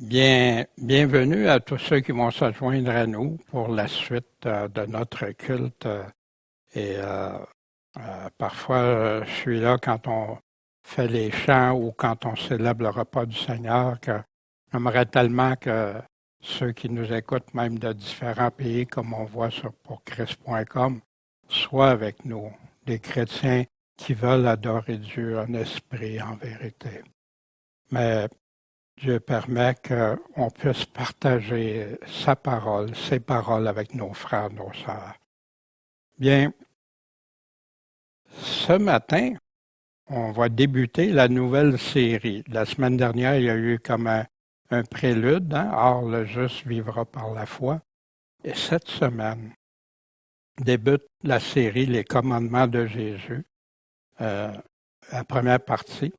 Bien, bienvenue à tous ceux qui vont se joindre à nous pour la suite de notre culte. Parfois, je suis là quand on fait les chants ou quand on célèbre le repas du Seigneur, que j'aimerais tellement que ceux qui nous écoutent, même de différents pays, comme on voit sur pourchrist.com, soient avec nous, des chrétiens qui veulent adorer Dieu en esprit, en vérité. Mais Dieu permet qu'on puisse partager sa parole, ses paroles avec nos frères, nos sœurs. Bien, ce matin, on va débuter la nouvelle série. La semaine dernière, il y a eu comme un prélude, hein? Or, le juste vivra par la foi. Et cette semaine débute la série Les commandements de Jésus, la première partie.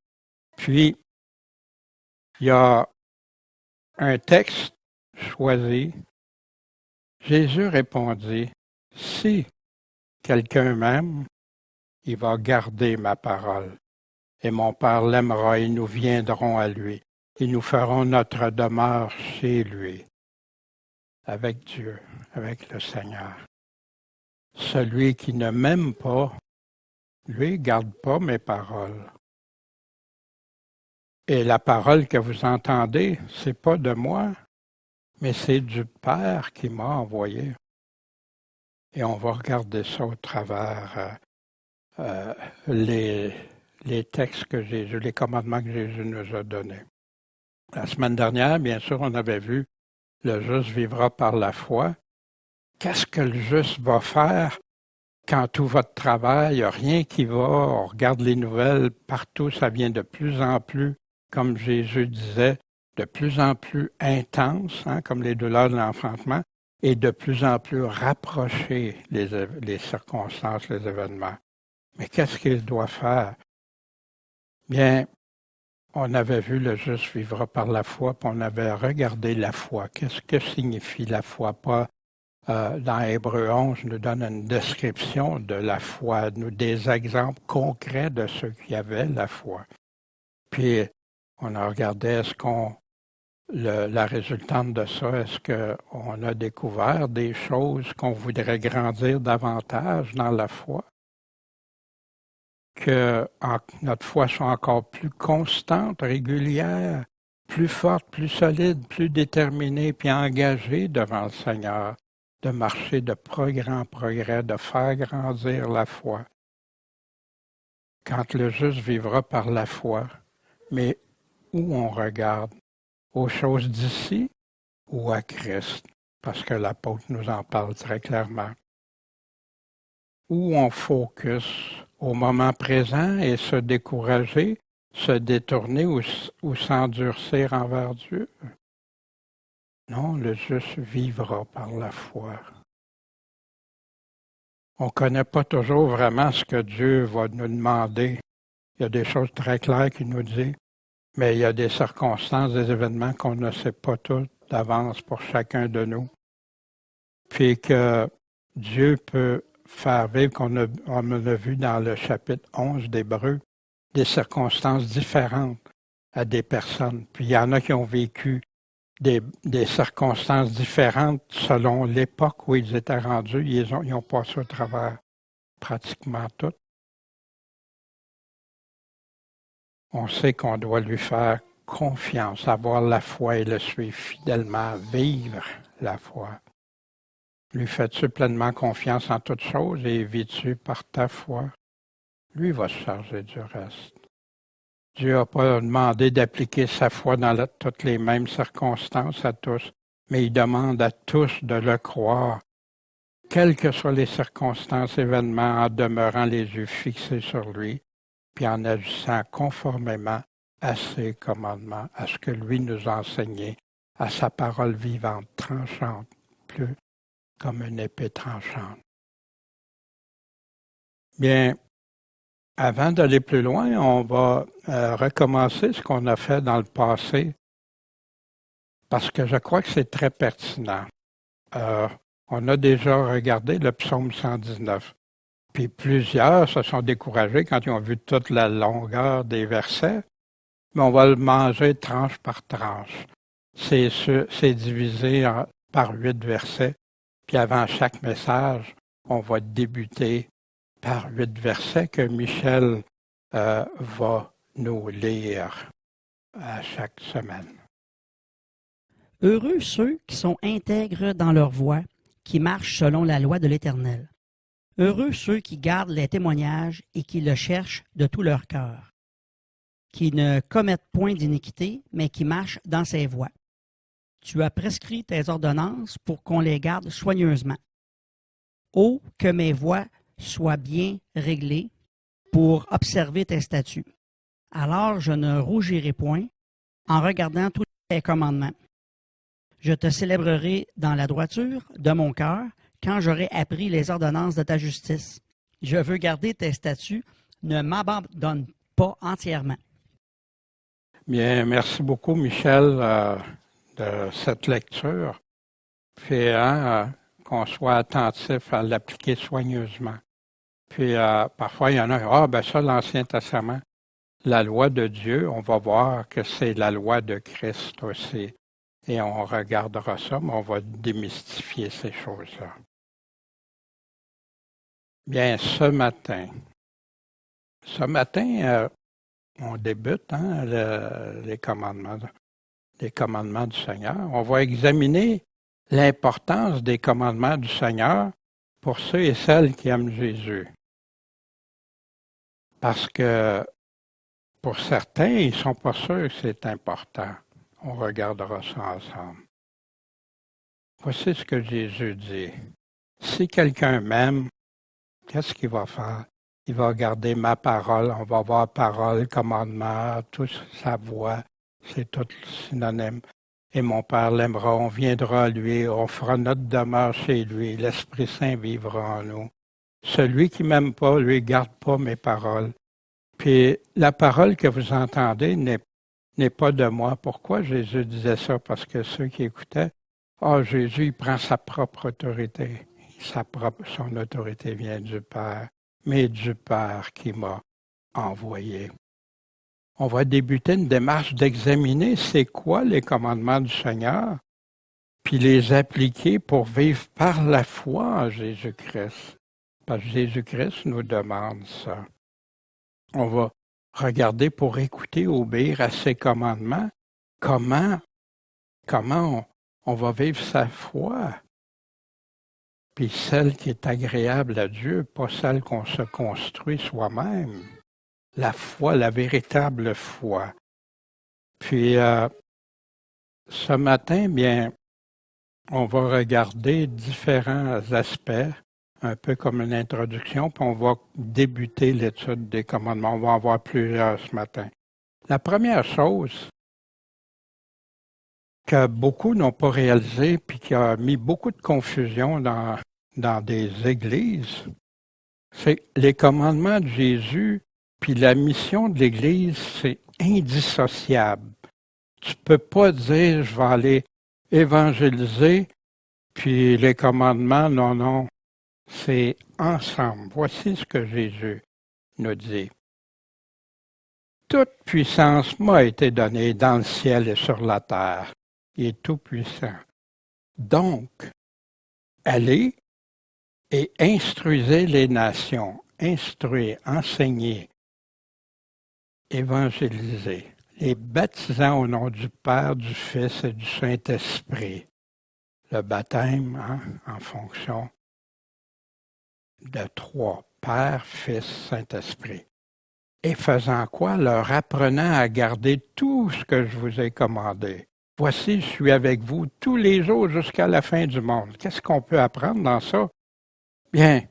Puis, il y a un texte choisi. Jésus répondit, « Si quelqu'un m'aime, il va garder ma parole, et mon Père l'aimera et nous viendrons à lui, et nous ferons notre demeure chez lui, avec Dieu, avec le Seigneur. Celui qui ne m'aime pas, lui, garde pas mes paroles. Et la parole que vous entendez, c'est pas de moi, mais c'est du Père qui m'a envoyé. » Et on va regarder ça au travers les textes que Jésus, les commandements que Jésus nous a donnés. La semaine dernière, bien sûr, on avait vu le juste vivra par la foi. Qu'est-ce que le juste va faire quand tout votre travail, il n'y a rien qui va, on regarde les nouvelles, partout ça vient de plus en plus, comme Jésus disait, de plus en plus intense, hein, comme les douleurs de l'enfantement, et de plus en plus rapprocher les circonstances, les événements. Mais qu'est-ce qu'il doit faire? Bien, on avait vu le juste vivra par la foi, puis on avait regardé la foi. Qu'est-ce que signifie la foi? Pas dans Hébreux 11, nous donne une description de la foi, des exemples concrets de ceux qui avaient la foi. Puis, on a regardé, est-ce la résultante de ça, est-ce qu'on a découvert des choses qu'on voudrait grandir davantage dans la foi? Que notre foi soit encore plus constante, régulière, plus forte, plus solide, plus déterminée, puis engagée devant le Seigneur, de marcher de progrès en progrès, de faire grandir la foi. Quand le juste vivra par la foi, mais où on regarde? Aux choses d'ici ou à Christ? Parce que l'apôtre nous en parle très clairement. Où on focus au moment présent et se décourager, se détourner ou s'endurcir envers Dieu? Non, le juste vivra par la foi. On ne connaît pas toujours vraiment ce que Dieu va nous demander. Il y a des choses très claires qu'il nous dit, mais il y a des circonstances, des événements qu'on ne sait pas tous d'avance pour chacun de nous. Puis que Dieu peut faire vivre, on a vu dans le chapitre 11 d'Hébreux, des circonstances différentes à des personnes. Puis il y en a qui ont vécu des circonstances différentes selon l'époque où ils étaient rendus. Ils ont passé au travers pratiquement tout. On sait qu'on doit lui faire confiance, avoir la foi et le suivre fidèlement, vivre la foi. Lui fais-tu pleinement confiance en toutes choses et vis-tu par ta foi? Lui va se charger du reste. Dieu n'a pas demandé d'appliquer sa foi dans toutes les mêmes circonstances à tous, mais il demande à tous de le croire, quelles que soient les circonstances, événements, en demeurant les yeux fixés sur lui, puis en agissant conformément à ses commandements, à ce que lui nous a enseigné, à sa parole vivante, tranchante, plus comme une épée tranchante. Bien, avant d'aller plus loin, on va recommencer ce qu'on a fait dans le passé, parce que je crois que c'est très pertinent. On a déjà regardé le psaume 119, puis plusieurs se sont découragés quand ils ont vu toute la longueur des versets, mais on va le manger tranche par tranche. C'est divisé par 8 versets. Puis avant chaque message, on va débuter par 8 versets que Michel va nous lire à chaque semaine. Heureux ceux qui sont intègres dans leur voie, qui marchent selon la loi de l'Éternel. Heureux ceux qui gardent les témoignages et qui le cherchent de tout leur cœur, qui ne commettent point d'iniquité, mais qui marchent dans ses voies. Tu as prescrit tes ordonnances pour qu'on les garde soigneusement. Ô que mes voies soient bien réglées pour observer tes statuts. Alors je ne rougirai point en regardant tous tes commandements. Je te célébrerai dans la droiture de mon cœur quand j'aurai appris les ordonnances de ta justice. Je veux garder tes statuts, ne m'abandonne pas entièrement. Bien, merci beaucoup, Michel, de cette lecture. Puis, qu'on soit attentif à l'appliquer soigneusement. Puis, parfois, il y en a, ça, l'Ancien Testament, la loi de Dieu, on va voir que c'est la loi de Christ aussi. Et on regardera ça, mais on va démystifier ces choses-là. Bien, ce matin, on débute les commandements du Seigneur. On va examiner l'importance des commandements du Seigneur pour ceux et celles qui aiment Jésus. Parce que pour certains, ils ne sont pas sûrs que c'est important. On regardera ça ensemble. Voici ce que Jésus dit. Si quelqu'un m'aime, qu'est-ce qu'il va faire? Il va garder ma parole. On va voir parole, commandement, tout sa voix. C'est tout synonyme. Et mon Père l'aimera. On viendra à lui. On fera notre demeure chez lui. L'Esprit Saint vivra en nous. Celui qui ne m'aime pas, lui, garde pas mes paroles. Puis la parole que vous entendez n'est pas de moi. Pourquoi Jésus disait ça? Parce que ceux qui écoutaient, Jésus, il prend sa propre autorité. Son autorité vient du Père, mais du Père qui m'a envoyé. On va débuter une démarche d'examiner c'est quoi les commandements du Seigneur, puis les appliquer pour vivre par la foi en Jésus-Christ. Parce que Jésus-Christ nous demande ça. On va regarder pour écouter, obéir à ses commandements, comment on va vivre sa foi. Puis celle qui est agréable à Dieu, pas celle qu'on se construit soi-même. La foi, la véritable foi. Puis ce matin, bien, on va regarder différents aspects, un peu comme une introduction, puis on va débuter l'étude des commandements. On va en voir plusieurs ce matin. La première chose que beaucoup n'ont pas réalisé, puis qui a mis beaucoup de confusion dans des églises, c'est les commandements de Jésus, puis la mission de l'Église, c'est indissociable. Tu peux pas dire, je vais aller évangéliser, puis les commandements, non, c'est ensemble. Voici ce que Jésus nous dit. Toute puissance m'a été donnée dans le ciel et sur la terre. Il est tout puissant. Donc, allez et instruisez les nations. Instruire, enseigner, évangéliser, les baptisant au nom du Père, du Fils et du Saint-Esprit. Le baptême, en fonction de 3, Père, Fils, Saint-Esprit. Et faisant quoi? Leur apprenant à garder tout ce que je vous ai commandé. Voici, je suis avec vous tous les jours jusqu'à la fin du monde. Qu'est-ce qu'on peut apprendre dans ça? Bien,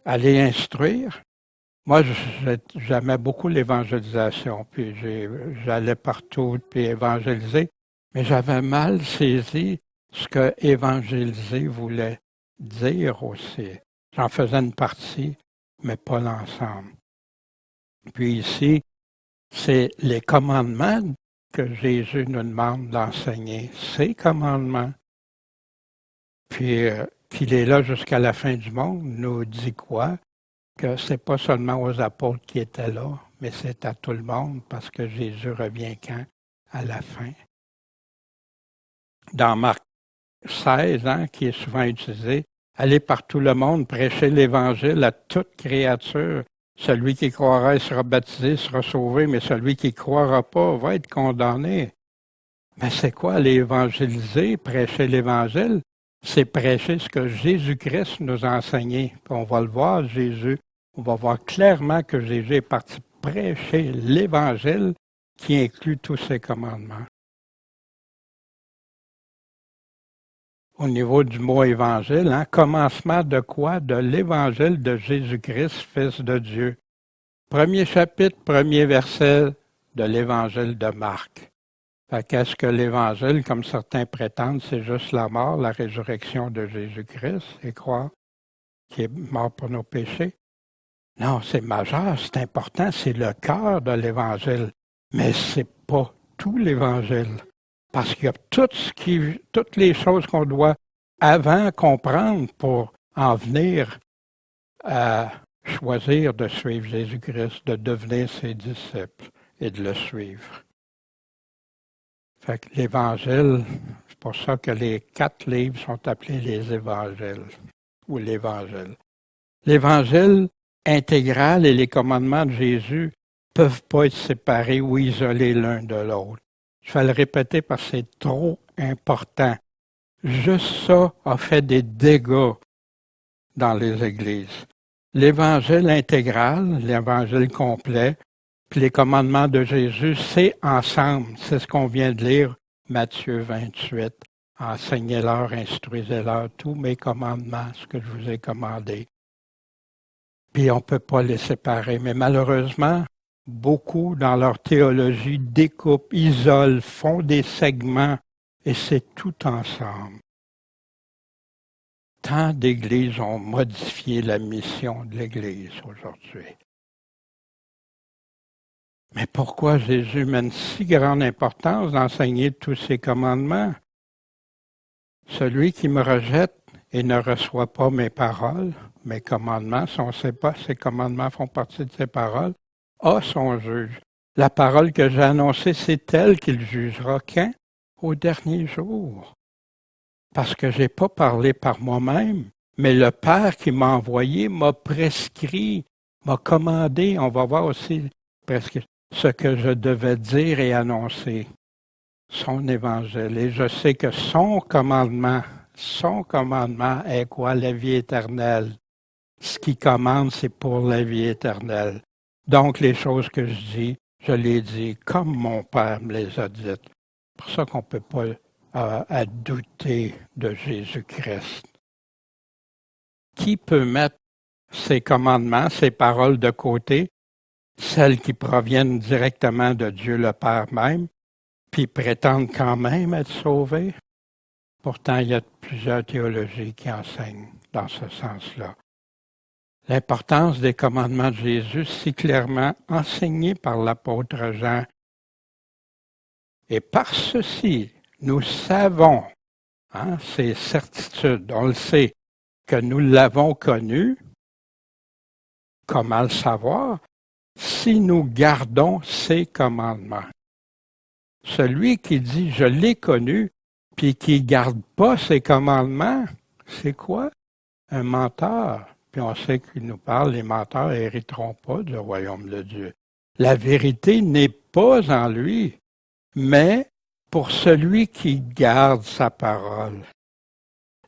aller instruire. Moi, j'aimais beaucoup l'évangélisation, puis j'allais partout, puis évangéliser, mais j'avais mal saisi ce que évangéliser voulait dire aussi. J'en faisais une partie, mais pas l'ensemble. Puis ici, c'est les commandements que Jésus nous demande d'enseigner, ces commandements. Puis qu'il est là jusqu'à la fin du monde, nous dit quoi? Que c'est pas seulement aux apôtres qui étaient là, mais c'est à tout le monde, parce que Jésus revient quand? À la fin. dans Marc 16, qui est souvent utilisé. Allez par tout le monde, prêcher l'Évangile à toute créature. Celui qui croira et sera baptisé sera sauvé, mais celui qui ne croira pas va être condamné. Mais c'est quoi l'évangéliser, prêcher l'Évangile? C'est prêcher ce que Jésus-Christ nous a enseigné. Puis on va le voir, Jésus. On va voir clairement que Jésus est parti prêcher l'Évangile qui inclut tous ses commandements. Au niveau du mot évangile, commencement de quoi? De l'évangile de Jésus-Christ, Fils de Dieu. Premier chapitre, premier verset de l'évangile de Marc. Qu'est-ce que l'évangile, comme certains prétendent, c'est juste la mort, la résurrection de Jésus-Christ, et croire qu'il est mort pour nos péchés? Non, c'est majeur, c'est important, c'est le cœur de l'évangile, mais c'est pas tout l'évangile. Parce qu'il y a toutes les choses qu'on doit avant comprendre pour en venir à choisir de suivre Jésus-Christ, de devenir ses disciples et de le suivre. Fait que l'Évangile, c'est pour ça que les 4 livres sont appelés les Évangiles ou l'Évangile. L'Évangile intégral et les commandements de Jésus ne peuvent pas être séparés ou isolés l'un de l'autre. Je vais le répéter parce que c'est trop important. Juste ça a fait des dégâts dans les églises. L'Évangile intégral, l'Évangile complet, puis les commandements de Jésus, c'est ensemble. C'est ce qu'on vient de lire, Matthieu 28. Enseignez-leur, instruisez-leur tous mes commandements, ce que je vous ai commandé. Puis on ne peut pas les séparer. Mais malheureusement, beaucoup dans leur théologie découpent, isolent, font des segments, et c'est tout ensemble. Tant d'églises ont modifié la mission de l'Église aujourd'hui. Mais pourquoi Jésus met une si grande importance d'enseigner tous ses commandements? Celui qui me rejette et ne reçoit pas mes paroles, mes commandements, si on ne sait pas, ces commandements font partie de ses paroles, a son juge. La parole que j'ai annoncée, c'est elle qu'il jugera quand? Au dernier jour. Parce que je n'ai pas parlé par moi-même, mais le Père qui m'a envoyé m'a prescrit, m'a commandé, on va voir aussi presque ce que je devais dire et annoncer, son évangile. Et je sais que son commandement est quoi? La vie éternelle. Ce qu'il commande, c'est pour la vie éternelle. Donc, les choses que je dis, je les dis comme mon Père me les a dites. C'est pour ça qu'on ne peut pas à douter de Jésus-Christ. Qui peut mettre ses commandements, ses paroles de côté, celles qui proviennent directement de Dieu le Père même, puis prétendre quand même être sauvé? Pourtant, il y a plusieurs théologies qui enseignent dans ce sens-là. L'importance des commandements de Jésus, si clairement enseigné par l'apôtre Jean. Et par ceci, nous savons, c'est certitude, on le sait, que nous l'avons connu. Comment le savoir? Si nous gardons ses commandements. Celui qui dit « je l'ai connu », puis qui ne garde pas ses commandements, c'est quoi? Un menteur. Puis on sait qu'il nous parle, les menteurs n'hériteront pas du royaume de Dieu. La vérité n'est pas en lui, mais pour celui qui garde sa parole.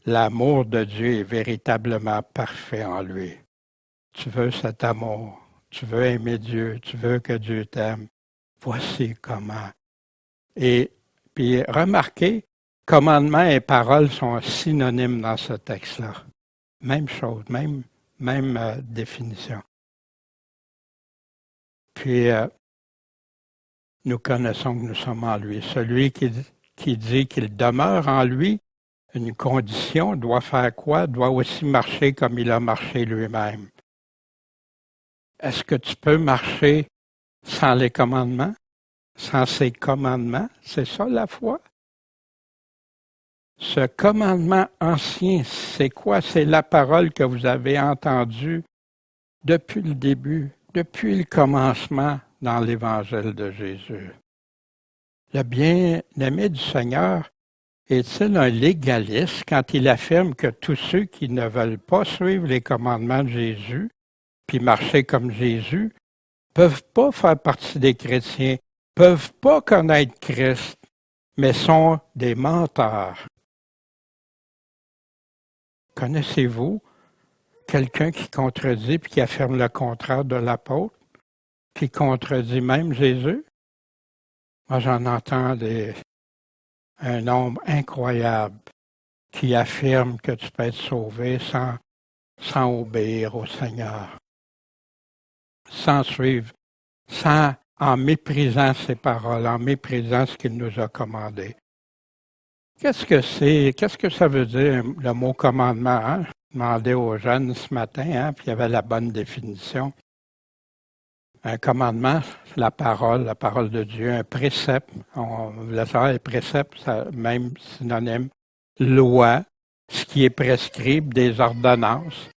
L'amour de Dieu est véritablement parfait en lui. Tu veux cet amour, tu veux aimer Dieu, tu veux que Dieu t'aime. Voici comment. Et puis remarquez, commandement et parole sont synonymes dans ce texte-là. Même chose, même définition. Puis, nous connaissons que nous sommes en lui. Celui qui dit qu'il demeure en lui, une condition, doit faire quoi? Doit aussi marcher comme il a marché lui-même. Est-ce que tu peux marcher sans les commandements? Sans ses commandements? C'est ça la foi? Ce commandement ancien, c'est quoi? C'est la parole que vous avez entendue depuis le début, depuis le commencement dans l'Évangile de Jésus. Le bien-aimé du Seigneur est-il un légaliste quand il affirme que tous ceux qui ne veulent pas suivre les commandements de Jésus, puis marcher comme Jésus, peuvent pas faire partie des chrétiens, peuvent pas connaître Christ, mais sont des menteurs? Connaissez-vous quelqu'un qui contredit puis qui affirme le contraire de l'apôtre, qui contredit même Jésus? Moi, j'en entends un nombre incroyable qui affirme que tu peux être sauvé sans obéir au Seigneur, sans suivre, en méprisant ses paroles, en méprisant ce qu'il nous a commandé. Qu'est-ce que c'est? Qu'est-ce que ça veut dire, le mot commandement? Hein? Je demandais aux jeunes ce matin, hein, puis il y avait la bonne définition. Un commandement, c'est la parole de Dieu, un précepte. On voulait savoir les préceptes, ça, même synonyme. Loi, ce qui est prescrit, des ordonnances.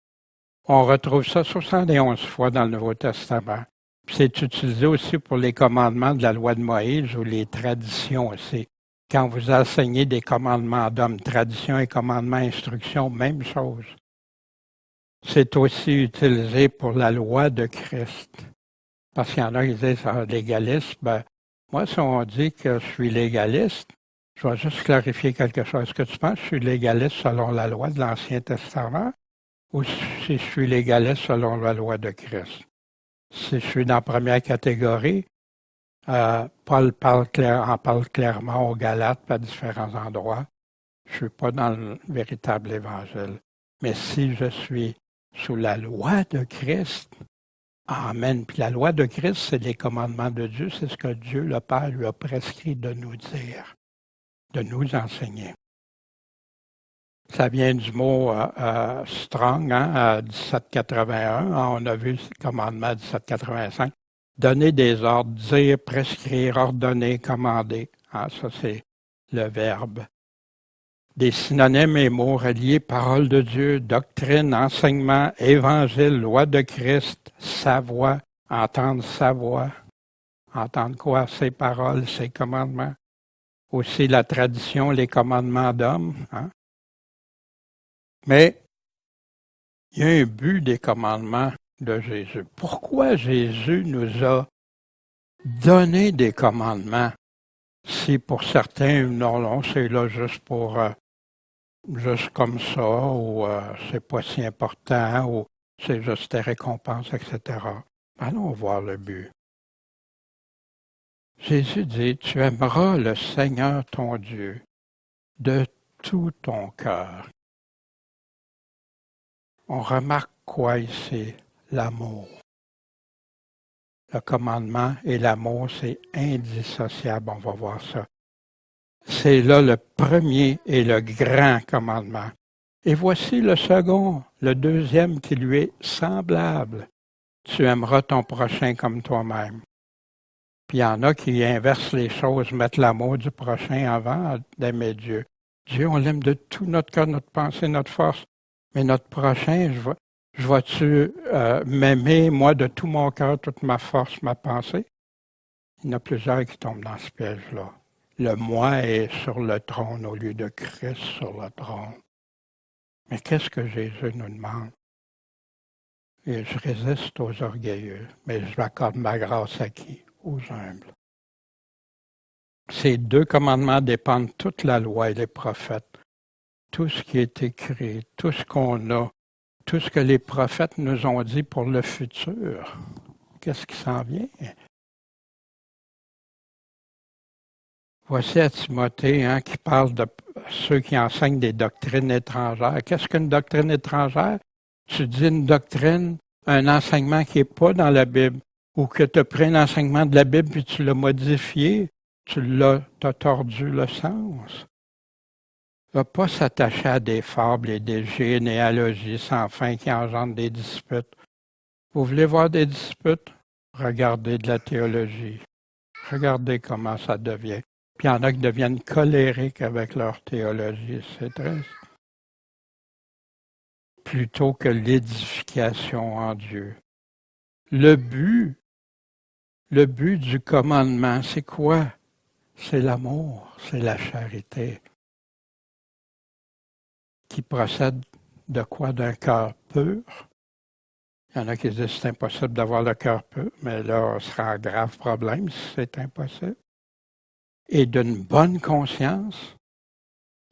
On retrouve ça 71 fois dans le Nouveau Testament. Puis c'est utilisé aussi pour les commandements de la loi de Moïse ou les traditions aussi. Quand vous enseignez des commandements d'hommes, traditions et commandements, instructions, même chose. C'est aussi utilisé pour la loi de Christ. Parce qu'il y en a qui disent légaliste. Ben, moi, si on dit que je suis légaliste, je vais juste clarifier quelque chose. Est-ce que tu penses que je suis légaliste selon la loi de l'Ancien Testament ou si je suis légaliste selon la loi de Christ? Si je suis dans la première catégorie, Paul en parle clairement aux Galates à différents endroits. Je ne suis pas dans le véritable évangile. Mais si je suis sous la loi de Christ, amen. Puis la loi de Christ, c'est les commandements de Dieu, c'est ce que Dieu le Père lui a prescrit de nous dire, de nous enseigner. Ça vient du mot strong, hein, 1781. On a vu le commandement 1785. Donner des ordres, dire, prescrire, ordonner, commander. Ah, ça, c'est le verbe. Des synonymes et mots reliés, parole de Dieu, doctrine, enseignement, évangile, loi de Christ, sa voix, entendre sa voix. Entendre quoi? Ses paroles, ses commandements. Aussi la tradition, les commandements d'hommes. Hein? Mais il y a un but des commandements de Jésus. Pourquoi Jésus nous a donné des commandements? Si pour certains, non, c'est là juste pour juste comme ça, ou c'est pas si important, ou c'est juste des récompenses, etc. Allons voir le but. Jésus dit, tu aimeras le Seigneur ton Dieu de tout ton cœur. On remarque quoi ici? L'amour. Le commandement et l'amour, c'est indissociable, on va voir ça. C'est là le premier et le grand commandement. Et voici le second, le deuxième qui lui est semblable. Tu aimeras ton prochain comme toi-même. Puis il y en a qui inversent les choses, mettent l'amour du prochain avant d'aimer Dieu. Dieu, on l'aime de tout notre cœur, notre pensée, notre force. Mais notre prochain, je vais-tu m'aimer, moi, de tout mon cœur, toute ma force, ma pensée? Il y en a plusieurs qui tombent dans ce piège-là. Le moi est sur le trône au lieu de Christ sur le trône. Mais qu'est-ce que Jésus nous demande? Et je résiste aux orgueilleux, mais je m'accorde ma grâce à qui? Aux humbles. Ces deux commandements dépendent de toute la loi et les prophètes. Tout ce qui est écrit, tout ce qu'on a, tout ce que les prophètes nous ont dit pour le futur. Qu'est-ce qui s'en vient? Voici à Timothée qui parle de ceux qui enseignent des doctrines étrangères. Qu'est-ce qu'une doctrine étrangère? Tu dis une doctrine, un enseignement qui n'est pas dans la Bible, ou que tu as pris un enseignement de la Bible puis tu l'as modifié, t'as tordu le sens. Ne va pas s'attacher à des fables et des généalogies sans fin qui engendrent des disputes. Vous voulez voir des disputes? Regardez de la théologie. Regardez comment ça devient. Puis il y en a qui deviennent colériques avec leur théologie, c'est triste. Plutôt que l'édification en Dieu. Le but du commandement, c'est quoi? C'est l'amour, c'est la charité. qui procède de quoi? D'un cœur pur. Il y en a qui disent que c'est impossible d'avoir le cœur pur, mais là, on sera en grave problème si c'est impossible. Et d'une bonne conscience,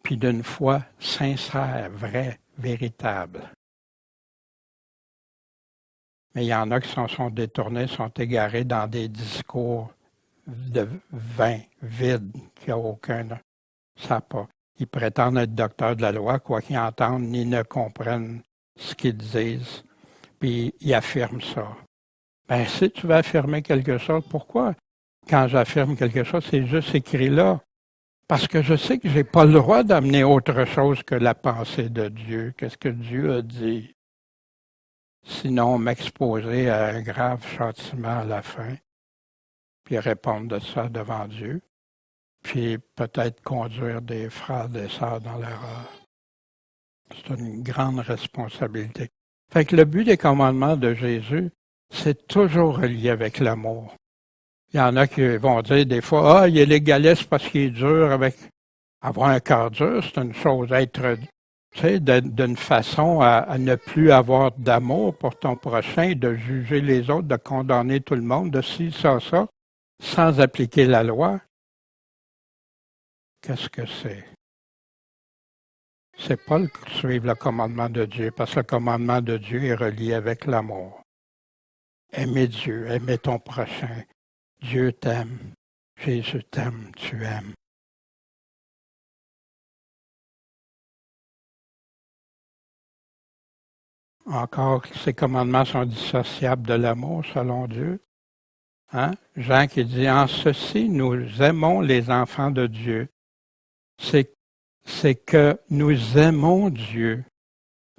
puis d'une foi sincère, vraie, véritable. Mais il y en a qui s'en sont détournés, sont égarés dans des discours de vain, vides, qui n'ont aucun... Ça pas. Ils prétendent être docteurs de la loi, quoi qu'ils entendent, ni ne comprennent ce qu'ils disent, puis ils affirment ça. Ben, si tu veux affirmer quelque chose, pourquoi, quand j'affirme quelque chose, c'est juste écrit là? Parce que je sais que je n'ai pas le droit d'amener autre chose que la pensée de Dieu. Qu'est-ce que Dieu a dit? Sinon, m'exposer à un grave châtiment à la fin, puis répondre de ça devant Dieu, puis peut-être conduire des frères et des sœurs dans l'erreur. C'est une grande responsabilité. Fait que le but des commandements de Jésus, c'est toujours relié avec l'amour. Il y en a qui vont dire des fois, il est légaliste parce qu'il est dur avec... Avoir un cœur dur, c'est une chose. Être, tu sais, d'une façon à ne plus avoir d'amour pour ton prochain, de juger les autres, de condamner tout le monde, de ci, ça, sans appliquer la loi. Qu'est-ce que c'est? C'est pas suivre le commandement de Dieu, parce que le commandement de Dieu est relié avec l'amour. Aimer Dieu, aimer ton prochain. Dieu t'aime. Jésus t'aime, tu aimes. Encore, ces commandements sont dissociables de l'amour, selon Dieu. Hein? Jean qui dit, en ceci, nous aimons les enfants de Dieu. C'est que nous aimons Dieu.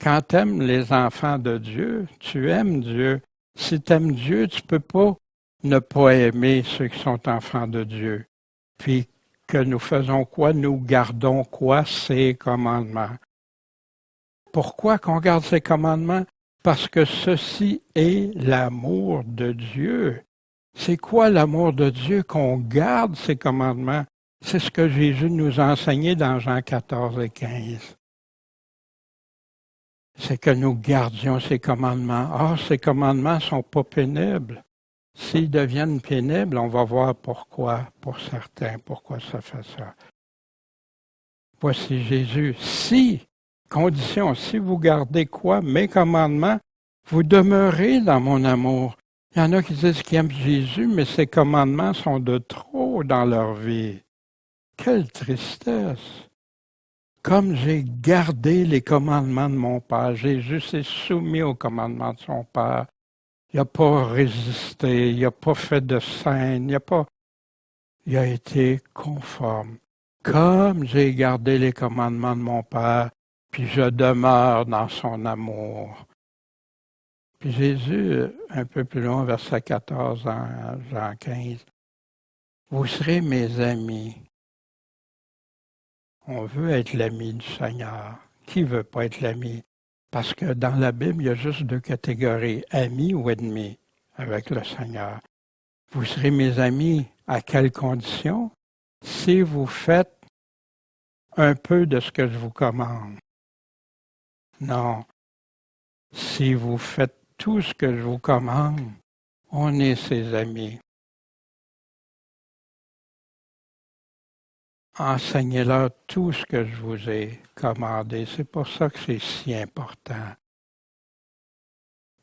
Quand tu aimes les enfants de Dieu, tu aimes Dieu. Si tu aimes Dieu, tu ne peux pas ne pas aimer ceux qui sont enfants de Dieu. Puis que nous faisons quoi? Nous gardons quoi? Ses commandements. Pourquoi qu'on garde ses commandements? Parce que ceci est l'amour de Dieu. C'est quoi l'amour de Dieu? Qu'on garde ses commandements. C'est ce que Jésus nous a enseigné dans Jean 14 et 15. C'est que nous gardions ses commandements. Or, ces commandements ne sont pas pénibles. S'ils deviennent pénibles, on va voir pourquoi, pour certains, pourquoi ça fait ça. Voici Jésus. Si, condition, si vous gardez quoi? Mes commandements, vous demeurez dans mon amour. Il y en a qui disent qu'ils aiment Jésus, mais ses commandements sont de trop dans leur vie. Quelle tristesse! Comme j'ai gardé les commandements de mon Père, Jésus s'est soumis aux commandements de son Père. Il n'a pas résisté, il n'a pas fait de scène, il a été conforme. Comme j'ai gardé les commandements de mon Père, puis je demeure dans son amour. Puis Jésus, un peu plus loin, verset 14, en Jean 15, vous serez mes amis. On veut être l'ami du Seigneur. Qui ne veut pas être l'ami? Parce que dans la Bible, il y a juste deux catégories, amis ou ennemis avec le Seigneur. Vous serez mes amis à quelles conditions? Si vous faites un peu de ce que je vous commande. Non. Si vous faites tout ce que je vous commande, on est ses amis. Enseignez-leur tout ce que je vous ai commandé. C'est pour ça que c'est si important.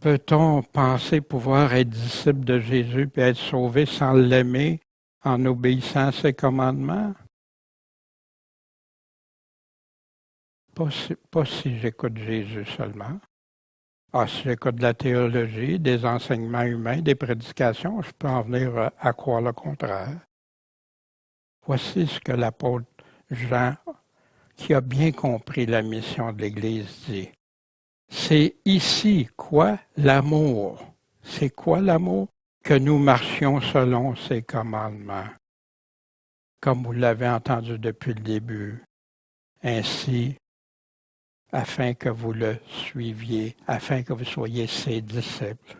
Peut-on penser pouvoir être disciple de Jésus et être sauvé sans l'aimer en obéissant à ses commandements? Pas si j'écoute Jésus seulement. Si j'écoute de la théologie, des enseignements humains, des prédications, je peux en venir à croire le contraire. Voici ce que l'apôtre Jean, qui a bien compris la mission de l'Église, dit. C'est ici quoi? L'amour. C'est quoi l'amour? Que nous marchions selon ses commandements. Comme vous l'avez entendu depuis le début. Ainsi, afin que vous le suiviez, afin que vous soyez ses disciples.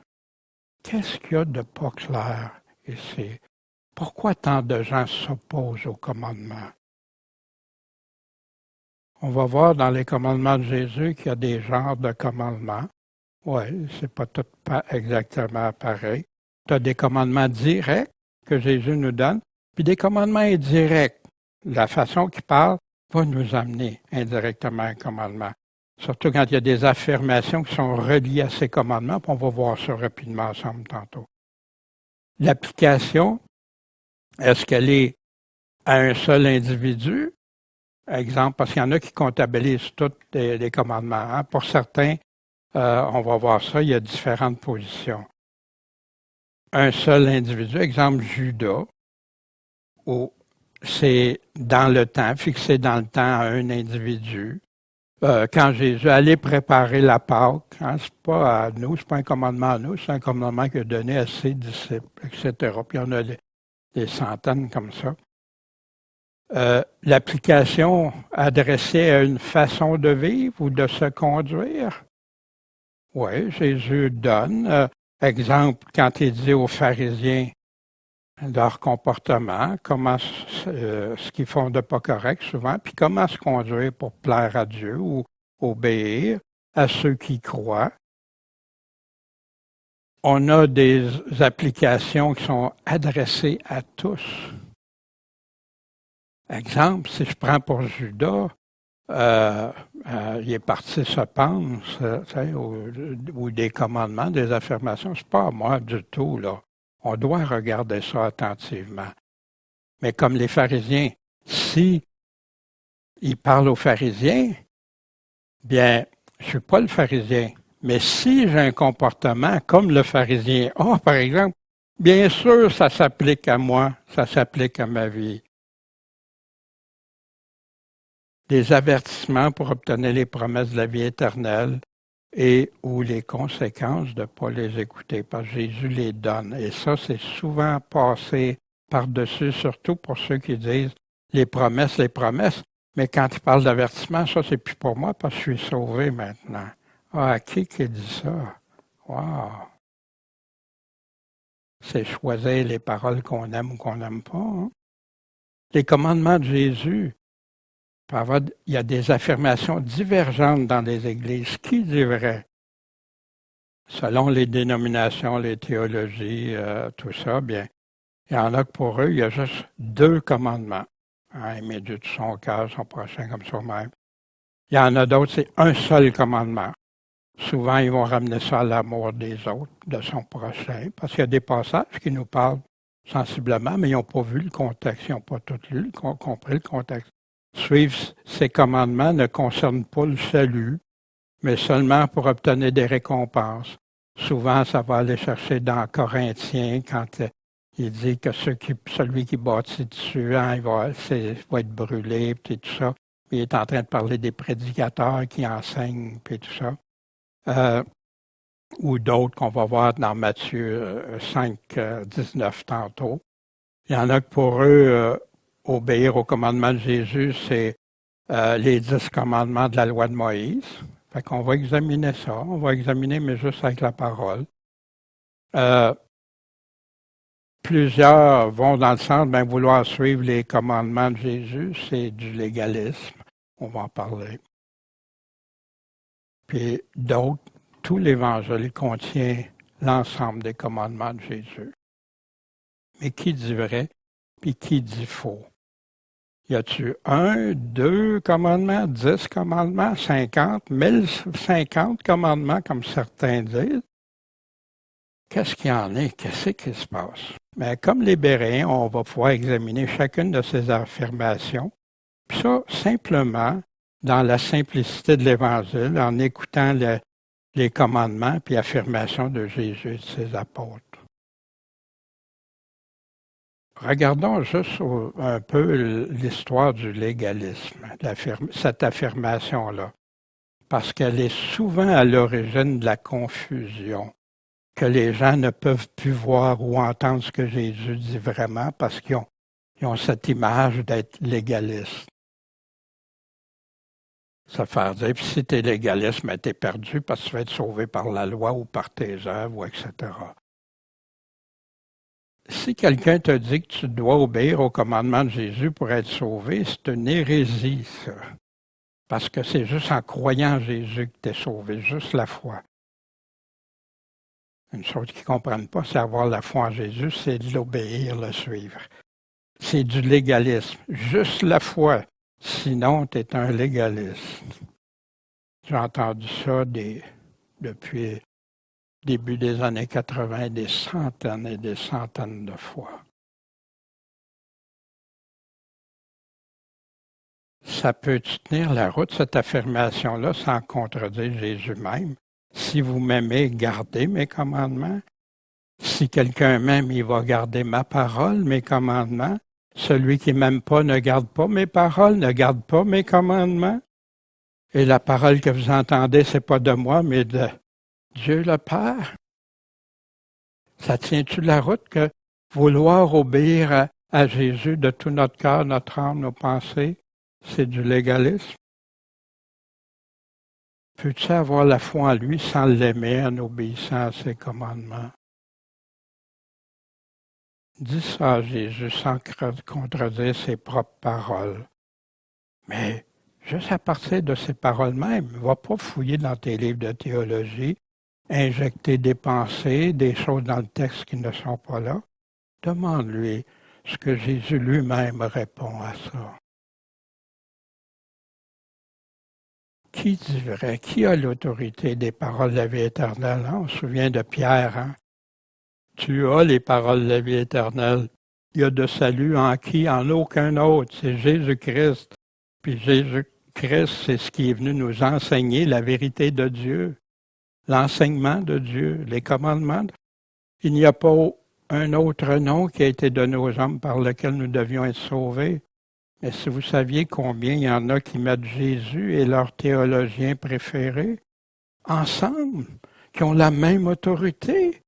Qu'est-ce qu'il y a de pas clair ici? Pourquoi tant de gens s'opposent au commandement? On va voir dans les commandements de Jésus qu'il y a des genres de commandements. Oui, c'est pas tout exactement pareil. Tu as des commandements directs que Jésus nous donne, puis des commandements indirects. La façon qu'il parle va nous amener indirectement à un commandement. Surtout quand il y a des affirmations qui sont reliées à ces commandements, puis on va voir ça rapidement ensemble tantôt. L'application, est-ce qu'elle est à un seul individu? Exemple, parce qu'il y en a qui comptabilisent tous les commandements. Hein? Pour certains, on va voir ça, il y a différentes positions. Un seul individu, exemple Judas, où c'est dans le temps, fixé dans le temps à un individu. Quand Jésus allait préparer la Pâque, hein, c'est pas à nous, c'est pas un commandement à nous, c'est un commandement qu'il a donné à ses disciples, etc. Puis il y en a des centaines comme ça. L'application adressée à une façon de vivre ou de se conduire. Oui, Jésus donne. Exemple, quand il dit aux pharisiens leur comportement, comment ce qu'ils font de pas correct souvent, puis comment se conduire pour plaire à Dieu ou obéir à ceux qui croient. On a des applications qui sont adressées à tous. Exemple, si je prends pour Judas, il est parti se pendre, ou des commandements, des affirmations, c'est pas à moi du tout, là. On doit regarder ça attentivement. Mais comme les pharisiens, si ils parlent aux pharisiens, bien, je suis pas le pharisien. Mais si j'ai un comportement comme le pharisien a, par exemple, bien sûr, ça s'applique à moi, ça s'applique à ma vie. Des avertissements pour obtenir les promesses de la vie éternelle et ou les conséquences de ne pas les écouter, parce que Jésus les donne. Et ça, c'est souvent passé par-dessus, surtout pour ceux qui disent les promesses. Mais quand il parle d'avertissement, ça, c'est plus pour moi parce que je suis sauvé maintenant. Ah, qui dit ça? Wow! C'est choisir les paroles qu'on aime ou qu'on n'aime pas. Hein? Les commandements de Jésus, il y a des affirmations divergentes dans les églises. Qui dit vrai? Selon les dénominations, les théologies, tout ça, bien, il y en a que pour eux, il y a juste 2 commandements. Hein, aimer Dieu de son cœur, son prochain comme soi-même. Il y en a d'autres, c'est un seul commandement. Souvent, ils vont ramener ça à l'amour des autres, de son prochain, parce qu'il y a des passages qui nous parlent sensiblement, mais ils n'ont pas vu le contexte, ils n'ont pas tout lu, compris le contexte. Suivre ces commandements ne concerne pas le salut, mais seulement pour obtenir des récompenses. Souvent, ça va aller chercher dans Corinthiens quand il dit que celui qui bâtit dessus, hein, il va être brûlé, puis tout ça. Il est en train de parler des prédicateurs qui enseignent, puis tout ça. Ou d'autres qu'on va voir dans Matthieu 5, 19 tantôt. Il y en a que pour eux, obéir aux commandements de Jésus, c'est les 10 commandements de la loi de Moïse. Fait qu'on va examiner ça. On va examiner, mais juste avec la parole. Plusieurs vont dans le sens de vouloir suivre les commandements de Jésus. C'est du légalisme. On va en parler. Puis d'autres, tout l'Évangile contient l'ensemble des commandements de Jésus. Mais qui dit vrai, puis qui dit faux? Y a-tu 1, 2 commandements, 10 commandements, 50, 1050 commandements, comme certains disent? Qu'est-ce qu'il y en est? Qu'est-ce qui se passe? Mais comme les Béréens, on va pouvoir examiner chacune de ces affirmations. Puis ça, simplement, dans la simplicité de l'Évangile, en écoutant les commandements puis affirmations de Jésus et de ses apôtres. Regardons juste un peu l'histoire du légalisme, cette affirmation-là, parce qu'elle est souvent à l'origine de la confusion, que les gens ne peuvent plus voir ou entendre ce que Jésus dit vraiment parce qu'ils ont cette image d'être légaliste. Ça fait dire, puis si tu es légaliste, mais tu es perdu parce que tu vas être sauvé par la loi ou par tes œuvres, ou etc. Si quelqu'un te dit que tu dois obéir au commandement de Jésus pour être sauvé, c'est une hérésie, ça. Parce que c'est juste en croyant en Jésus que tu es sauvé, juste la foi. Une chose qu'ils ne comprennent pas, c'est avoir la foi en Jésus, c'est de l'obéir, le suivre. C'est du légalisme. Juste la foi. Sinon, tu es un légaliste. J'ai entendu ça depuis le début des années 80, des centaines et des centaines de fois. Ça peut tenir la route, cette affirmation-là, sans contredire Jésus même. Si vous m'aimez, gardez mes commandements. Si quelqu'un m'aime, il va garder ma parole, mes commandements. Celui qui ne m'aime pas ne garde pas mes paroles, ne garde pas mes commandements. Et la parole que vous entendez, ce n'est pas de moi, mais de Dieu le Père. Ça tient-tu la route que vouloir obéir à Jésus de tout notre cœur, notre âme, nos pensées, c'est du légalisme? Peux-tu avoir la foi en lui sans l'aimer, en obéissant à ses commandements? Dis ça à Jésus sans contredire ses propres paroles. Mais juste à partir de ces paroles mêmes, ne va pas fouiller dans tes livres de théologie, injecter des pensées, des choses dans le texte qui ne sont pas là. Demande-lui ce que Jésus lui-même répond à ça. Qui dit vrai? Qui a l'autorité des paroles de la vie éternelle? On se souvient de Pierre. Hein? Tu as les paroles de la vie éternelle. Il y a de salut en qui? En aucun autre. C'est Jésus-Christ. Puis Jésus-Christ, c'est ce qui est venu nous enseigner la vérité de Dieu, l'enseignement de Dieu, les commandements. Il n'y a pas un autre nom qui a été donné aux hommes par lequel nous devions être sauvés. Mais si vous saviez combien il y en a qui mettent Jésus et leur théologien préféré ensemble, qui ont la même autorité,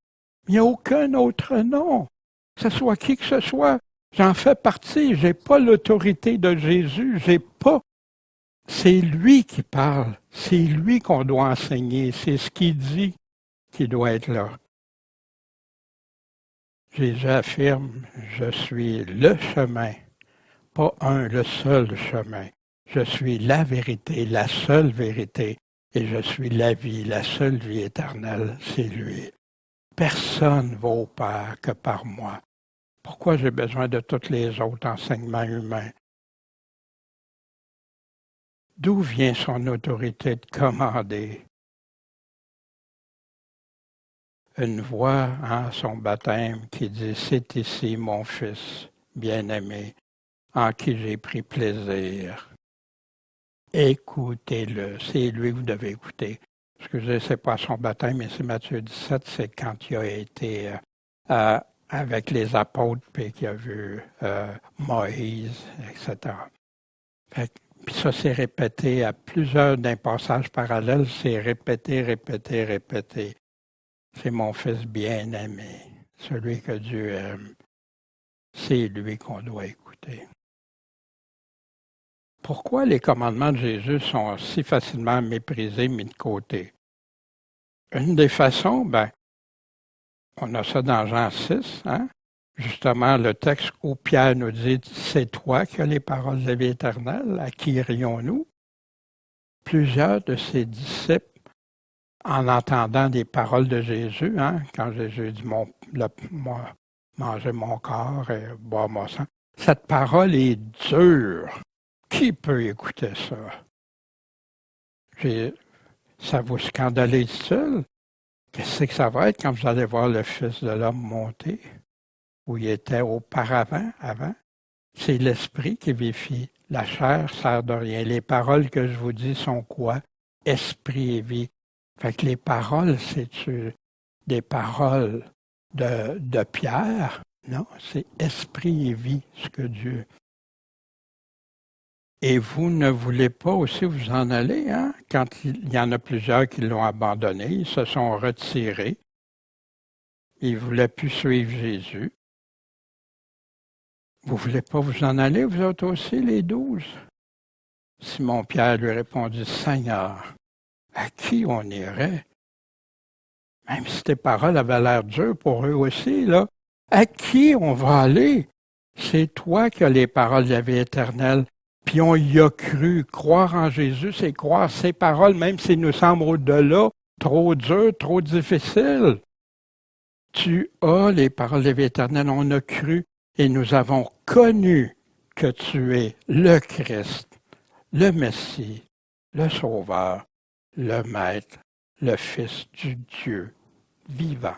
il n'y a aucun autre nom. Que ce soit qui que ce soit, j'en fais partie, je n'ai pas l'autorité de Jésus, j'ai pas. C'est lui qui parle, c'est lui qu'on doit enseigner, c'est ce qu'il dit qui doit être là. Jésus affirme, je suis le chemin. Pas le seul chemin. Je suis la vérité, la seule vérité, et je suis la vie, la seule vie éternelle, c'est lui. Personne ne va au Père que par moi. Pourquoi j'ai besoin de tous les autres enseignements humains? D'où vient son autorité de commander? Une voix en son baptême qui dit « C'est ici mon Fils bien-aimé, en qui j'ai pris plaisir. Écoutez-le. » C'est lui que vous devez écouter. Excusez, ce n'est pas son baptême, mais c'est Matthieu 17, c'est quand il a été avec les apôtres, puis qu'il a vu Moïse, etc. Puis ça s'est répété à plusieurs d'un passage parallèle, c'est répété. C'est mon Fils bien-aimé, celui que Dieu aime. C'est lui qu'on doit écouter. Pourquoi les commandements de Jésus sont si facilement méprisés, mis de côté? Une des façons, on a ça dans Jean 6, hein? Justement, le texte où Pierre nous dit « C'est toi qui as les paroles de la vie éternelle, à qui irions-nous? » Plusieurs de ses disciples, en entendant des paroles de Jésus, hein, quand Jésus dit « Mangez mon corps et boire mon sang », cette parole est dure. Qui peut écouter ça? Ça vous scandalise seul? Qu'est-ce que ça va être quand vous allez voir le Fils de l'homme monter? Où il était auparavant, avant? C'est l'esprit qui vivifie. La chair sert de rien. Les paroles que je vous dis sont quoi? Esprit et vie. Fait que les paroles, c'est-tu des paroles de Pierre? Non, c'est esprit et vie, ce que Dieu. Et vous ne voulez pas aussi vous en aller, hein? Quand il y en a plusieurs qui l'ont abandonné, ils se sont retirés. Ils ne voulaient plus suivre Jésus. Vous ne voulez pas vous en aller, vous autres aussi, les 12? Simon-Pierre lui répondit, « Seigneur, à qui on irait? » Même si tes paroles avaient l'air dures pour eux aussi, là, à qui on va aller? C'est toi qui as les paroles de la vie éternelle. Puis puis on y a cru. Croire en Jésus, c'est croire ses paroles, même s'il nous semble au-delà, trop dur, trop difficile. Tu as les paroles de l'Éternel, on a cru et nous avons connu que tu es le Christ, le Messie, le Sauveur, le Maître, le Fils du Dieu vivant.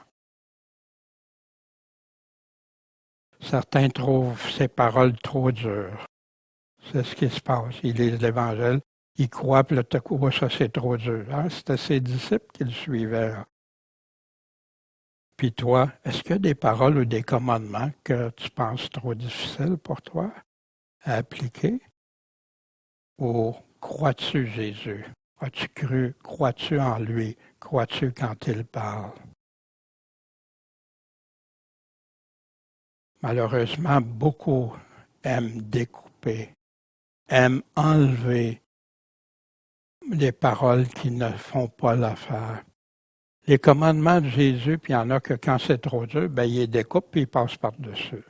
Certains trouvent ces paroles trop dures. C'est ce qui se passe. Ils lisent l'Évangile, ils croient, puis là, tout à coup, ça c'est trop dur. Hein? C'était ses disciples qui le suivaient. Là. Puis toi, est-ce qu'il y a des paroles ou des commandements que tu penses trop difficiles pour toi à appliquer? Ou crois-tu Jésus? As-tu cru? Crois-tu en lui? Crois-tu quand il parle? Malheureusement, beaucoup aiment découper, aiment enlever des paroles qui ne font pas l'affaire. Les commandements de Jésus, puis il y en a que quand c'est trop dur, ben il les découpe puis il passe par-dessus.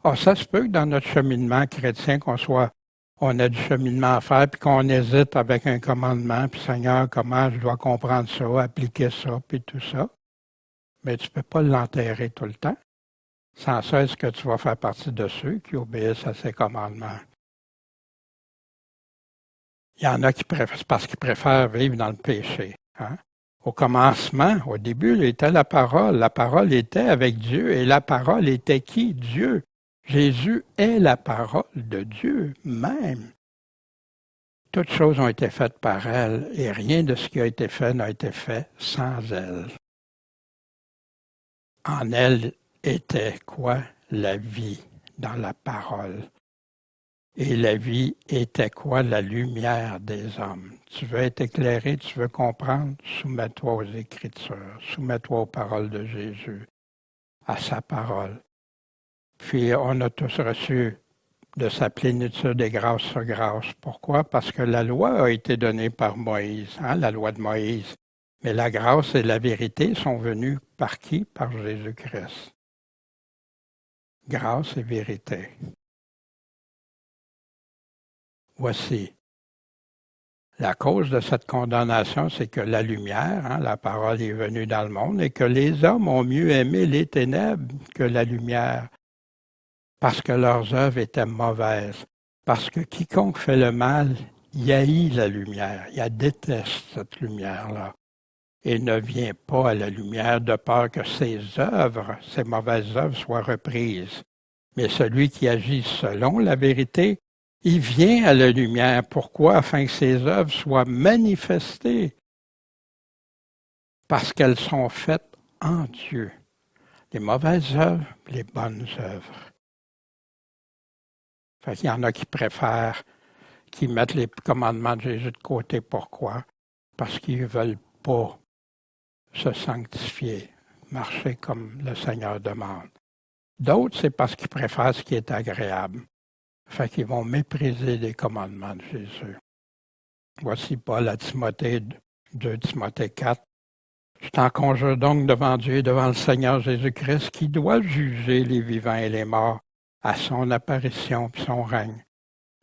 Ah, ça se peut que dans notre cheminement chrétien, on a du cheminement à faire, puis qu'on hésite avec un commandement, puis Seigneur, comment je dois comprendre ça, appliquer ça, puis tout ça. Mais tu ne peux pas l'enterrer tout le temps. Sans ça, est-ce que tu vas faire partie de ceux qui obéissent à ces commandements? Il y en a qui préfèrent, parce qu'ils préfèrent vivre dans le péché. Hein? Au commencement, au début, il était la parole. La parole était avec Dieu, et la parole était qui? Dieu. Jésus est la parole de Dieu même. Toutes choses ont été faites par elle, et rien de ce qui a été fait n'a été fait sans elle. En elle était quoi? La vie dans la parole. Et la vie était quoi? La lumière des hommes. Tu veux être éclairé, tu veux comprendre? Soumets-toi aux Écritures, soumets-toi aux paroles de Jésus, à sa parole. Puis on a tous reçu de sa plénitude des grâces sur grâce. Pourquoi? Parce que la loi a été donnée par Moïse, hein, la loi de Moïse. Mais la grâce et la vérité sont venues par qui? Par Jésus-Christ. Grâce et vérité. Voici. La cause de cette condamnation, c'est que la lumière, hein, la parole est venue dans le monde, et que les hommes ont mieux aimé les ténèbres que la lumière, parce que leurs œuvres étaient mauvaises. Parce que quiconque fait le mal, il haït la lumière, il déteste cette lumière-là, et ne vient pas à la lumière de peur que ses œuvres, ses mauvaises œuvres, soient reprises. Mais celui qui agit selon la vérité, il vient à la lumière. Pourquoi? Afin que ses œuvres soient manifestées. Parce qu'elles sont faites en Dieu. Les mauvaises œuvres, les bonnes œuvres. Fait qu'il y en a qui préfèrent, qui mettent les commandements de Jésus de côté. Pourquoi? Parce qu'ils ne veulent pas se sanctifier, marcher comme le Seigneur demande. D'autres, c'est parce qu'ils préfèrent ce qui est agréable. Fait qu'ils vont mépriser les commandements de Jésus. Voici Paul à Timothée, 2 Timothée 4. Je t'en conjure donc devant Dieu et devant le Seigneur Jésus-Christ, qui doit juger les vivants et les morts à son apparition et son règne.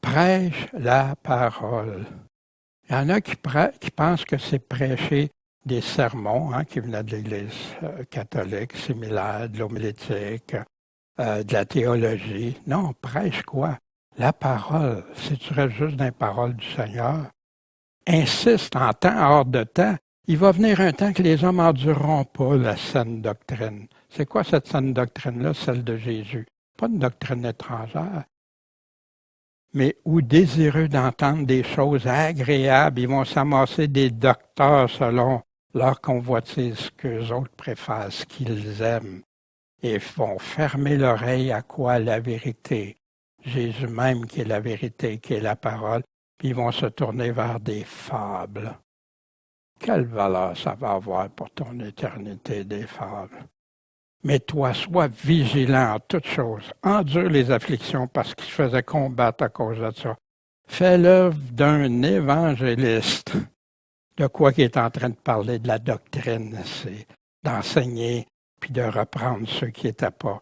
Prêche la parole. Il y en a qui pensent que c'est prêcher des sermons hein, qui venaient de l'Église catholique, similaires, de l'homilétique, de la théologie. Non, prêche quoi? La parole. Si tu restes juste dans les paroles du Seigneur, insiste en temps, hors de temps. Il va venir un temps que les hommes n'endureront pas la saine doctrine. C'est quoi cette saine doctrine-là? Celle de Jésus. Pas une doctrine étrangère. Mais ou désireux d'entendre des choses agréables, ils vont s'amasser des docteurs selon leur convoitise qu'eux autres préfèrent, ce qu'ils aiment. Et vont fermer l'oreille à quoi? La vérité. Jésus même qui est la vérité, qui est la parole, puis ils vont se tourner vers des fables. Quelle valeur ça va avoir pour ton éternité, des fables? Mais toi, sois vigilant en toutes choses. Endure les afflictions parce qu'ils se faisaient combattre à cause de ça. Fais l'œuvre d'un évangéliste. De quoi qu'il est en train de parler? De la doctrine, c'est d'enseigner puis de reprendre ceux qui n'étaient pas.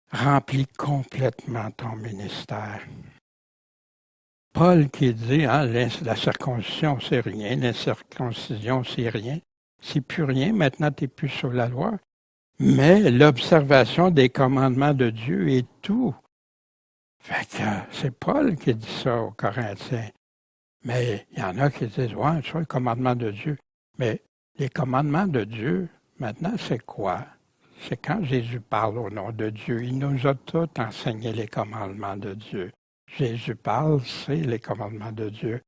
Remplis complètement ton ministère. Paul qui dit, hein, la circoncision, c'est rien, l'incirconcision, c'est rien. C'est plus rien, maintenant, tu n'es plus sous la loi. Mais l'observation des commandements de Dieu est tout. Fait que c'est Paul qui dit ça aux Corinthiens. Mais il y en a qui disent, ouais, c'est le commandement de Dieu. Mais les commandements de Dieu, maintenant, c'est quoi? C'est quand Jésus parle au nom de Dieu. Il nous a tous enseigné les commandements de Dieu. Jésus parle, c'est les commandements de Dieu.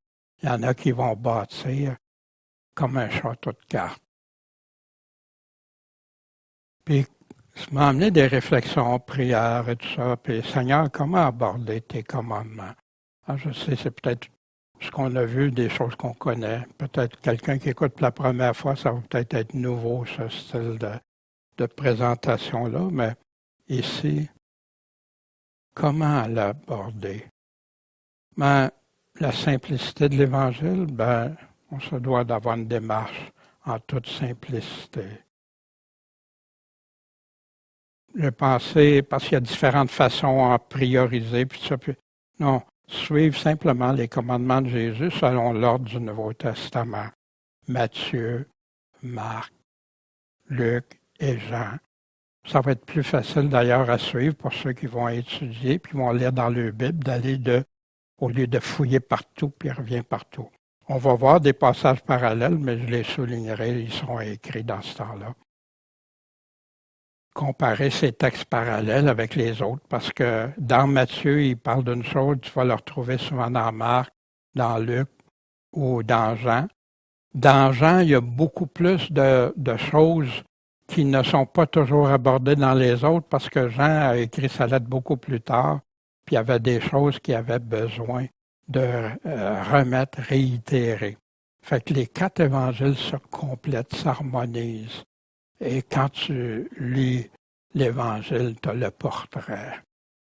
Il y en a qui vont bâtir comme un château de cartes. Puis, ça m'a amené des réflexions, prières et tout ça. Puis, Seigneur, comment aborder tes commandements? Alors, je sais, c'est peut-être ce qu'on a vu, des choses qu'on connaît. Peut-être quelqu'un qui écoute pour la première fois, ça va peut-être être nouveau, ce style de présentation-là. Mais ici, comment l'aborder? Ben, la simplicité de l'Évangile, ben, on se doit d'avoir une démarche en toute simplicité. J'ai pensé, parce qu'il y a différentes façons à prioriser, puis ça, puis non, suivre simplement les commandements de Jésus selon l'ordre du Nouveau Testament. Matthieu, Marc, Luc et Jean. Ça va être plus facile d'ailleurs à suivre pour ceux qui vont étudier, puis vont lire dans leur Bible, d'aller au lieu de fouiller partout, puis revient partout. On va voir des passages parallèles, mais je les soulignerai, ils seront écrits dans ce temps-là. Comparer ces textes parallèles avec les autres, parce que dans Matthieu, il parle d'une chose, tu vas le retrouver souvent dans Marc, dans Luc ou dans Jean. Dans Jean, il y a beaucoup plus de choses qui ne sont pas toujours abordées dans les autres, parce que Jean a écrit sa lettre beaucoup plus tard, puis il y avait des choses qu'il avait besoin de remettre, réitérer. Fait que les 4 évangiles se complètent, s'harmonisent. Et quand tu lis l'Évangile, tu as le portrait.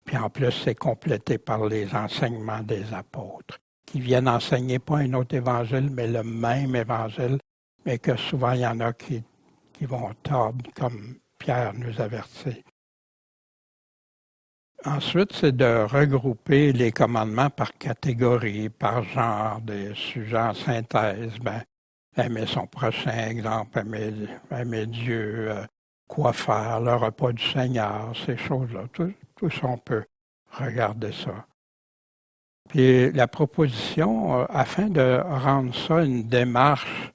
Puis en plus, c'est complété par les enseignements des apôtres, qui viennent enseigner pas un autre Évangile, mais le même Évangile, mais que souvent il y en a qui vont tordre, comme Pierre nous avertit. Ensuite, c'est de regrouper les commandements par catégorie, par genre, des sujets en synthèse. Ben, aimer son prochain, exemple, aimer Dieu, quoi faire, le repas du Seigneur, ces choses-là. Tout ça, on peut regarder ça. Puis la proposition, afin de rendre ça une démarche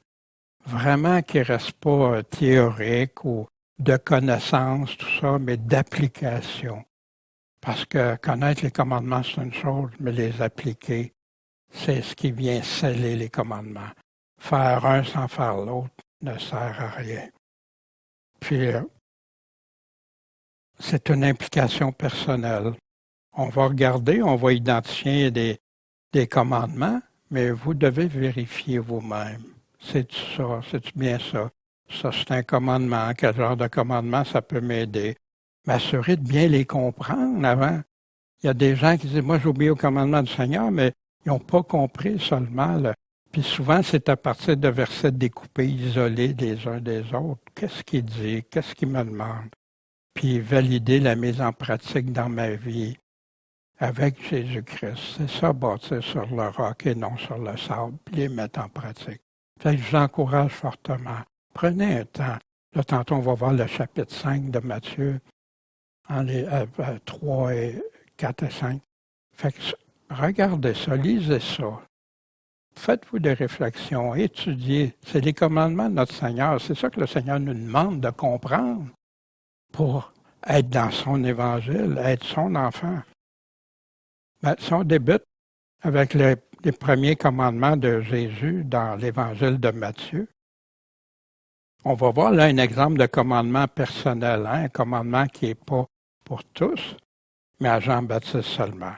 vraiment qui ne reste pas théorique ou de connaissance, tout ça, mais d'application. Parce que connaître les commandements, c'est une chose, mais les appliquer, c'est ce qui vient sceller les commandements. Faire un sans faire l'autre ne sert à rien. Puis, c'est une implication personnelle. On va regarder, on va identifier des commandements, mais vous devez vérifier vous-même. C'est ça, c'est bien ça. Ça, c'est un commandement. Quel genre de commandement ça peut m'aider? M'assurer de bien les comprendre avant. Il y a des gens qui disent, moi j'obéis au commandement du Seigneur, mais ils n'ont pas compris seulement. Puis souvent, c'est à partir de versets découpés, isolés des uns des autres. Qu'est-ce qu'il dit? Qu'est-ce qu'il me demande? Puis valider la mise en pratique dans ma vie avec Jésus-Christ. C'est ça, bâtir sur le roc et non sur le sable, puis les mettre en pratique. Fait que je vous encourage fortement. Prenez un temps. Là, tantôt, on va voir le chapitre 5 de Matthieu, en les 3 et 4 et 5. Fait que regardez ça, lisez ça. Faites-vous des réflexions, étudiez. C'est les commandements de notre Seigneur. C'est ça que le Seigneur nous demande de comprendre pour être dans son évangile, être son enfant. Ben, si on débute avec les premiers commandements de Jésus dans l'évangile de Matthieu, on va voir là un exemple de commandement personnel, un commandement qui n'est pas pour tous, mais à Jean-Baptiste seulement.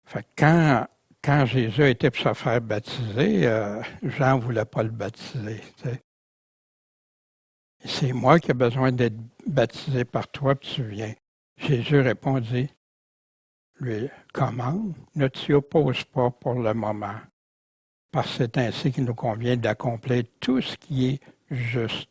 Fait que quand Jésus était pour se faire baptiser, Jean ne voulait pas le baptiser. T'sais. C'est moi qui ai besoin d'être baptisé par toi, puis tu viens. Jésus répondit, lui commande, ne t'y oppose pas pour le moment, parce que c'est ainsi qu'il nous convient d'accomplir tout ce qui est juste.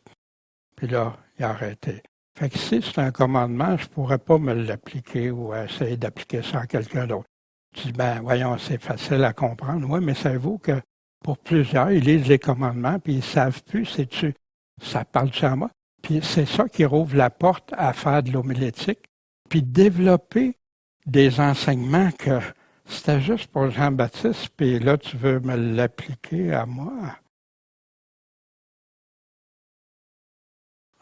Puis là, il a arrêté. Fait que si c'est un commandement, je ne pourrais pas me l'appliquer ou essayer d'appliquer ça à quelqu'un d'autre. Tu dis, ben voyons, c'est facile à comprendre. Oui, mais savez-vous que pour plusieurs, ils lisent les commandements, puis ils ne savent plus, sais-tu, ça parle-tu à moi? Puis c'est ça qui rouvre la porte à faire de l'homilétique, puis développer des enseignements que c'était juste pour Jean-Baptiste, puis là, tu veux me l'appliquer à moi.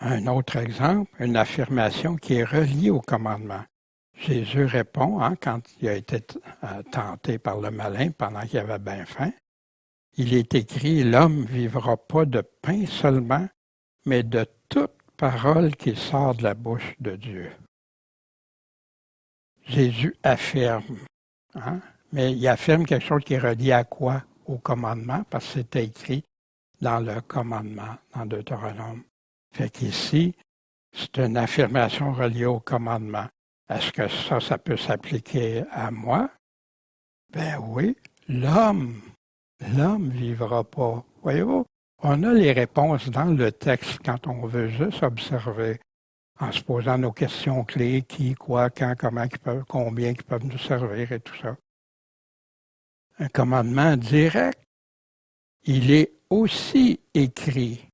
Un autre exemple, une affirmation qui est reliée au commandement. Jésus répond, quand il a été tenté par le malin pendant qu'il avait bien faim, il est écrit, l'homme vivra pas de pain seulement, mais de toute parole qui sort de la bouche de Dieu. Jésus affirme, mais il affirme quelque chose qui est relié à quoi? Au commandement, parce que c'était écrit dans le commandement, dans Deutéronome. Fait qu'ici, c'est une affirmation reliée au commandement. Est-ce que ça peut s'appliquer à moi? Ben oui, l'homme vivra pas. Voyez-vous, on a les réponses dans le texte quand on veut juste observer, en se posant nos questions clés, qui, quoi, quand, comment, combien qui peuvent nous servir et tout ça. Un commandement direct, il est aussi écrit.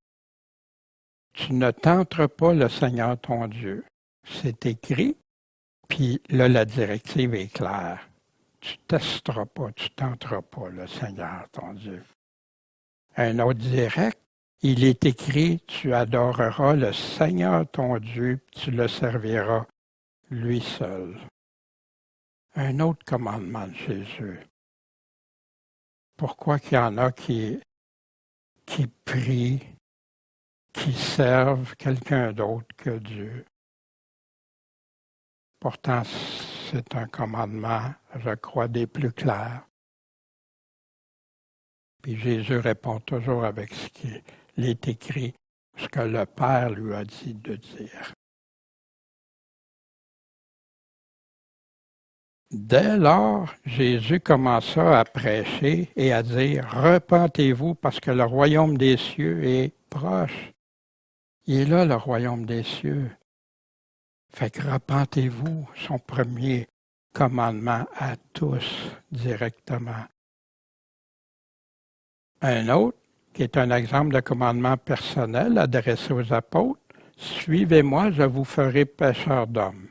Tu ne tenteras pas le Seigneur ton Dieu. C'est écrit, puis là, la directive est claire. Tu ne testeras pas, tu ne tenteras pas le Seigneur ton Dieu. Un autre direct, il est écrit, tu adoreras le Seigneur ton Dieu, tu le serviras lui seul. Un autre commandement de Jésus. Pourquoi qu'il y en a qui prient, qui servent quelqu'un d'autre que Dieu? Pourtant, c'est un commandement, je crois, des plus clairs. Puis Jésus répond toujours avec ce qui est écrit, ce que le Père lui a dit de dire. Dès lors, Jésus commença à prêcher et à dire, « Repentez-vous parce que le royaume des cieux est proche. » Il est là, le royaume des cieux. Fait que repentez-vous, son premier commandement à tous directement. Un autre, qui est un exemple de commandement personnel adressé aux apôtres, « Suivez-moi, je vous ferai pêcheurs d'hommes. »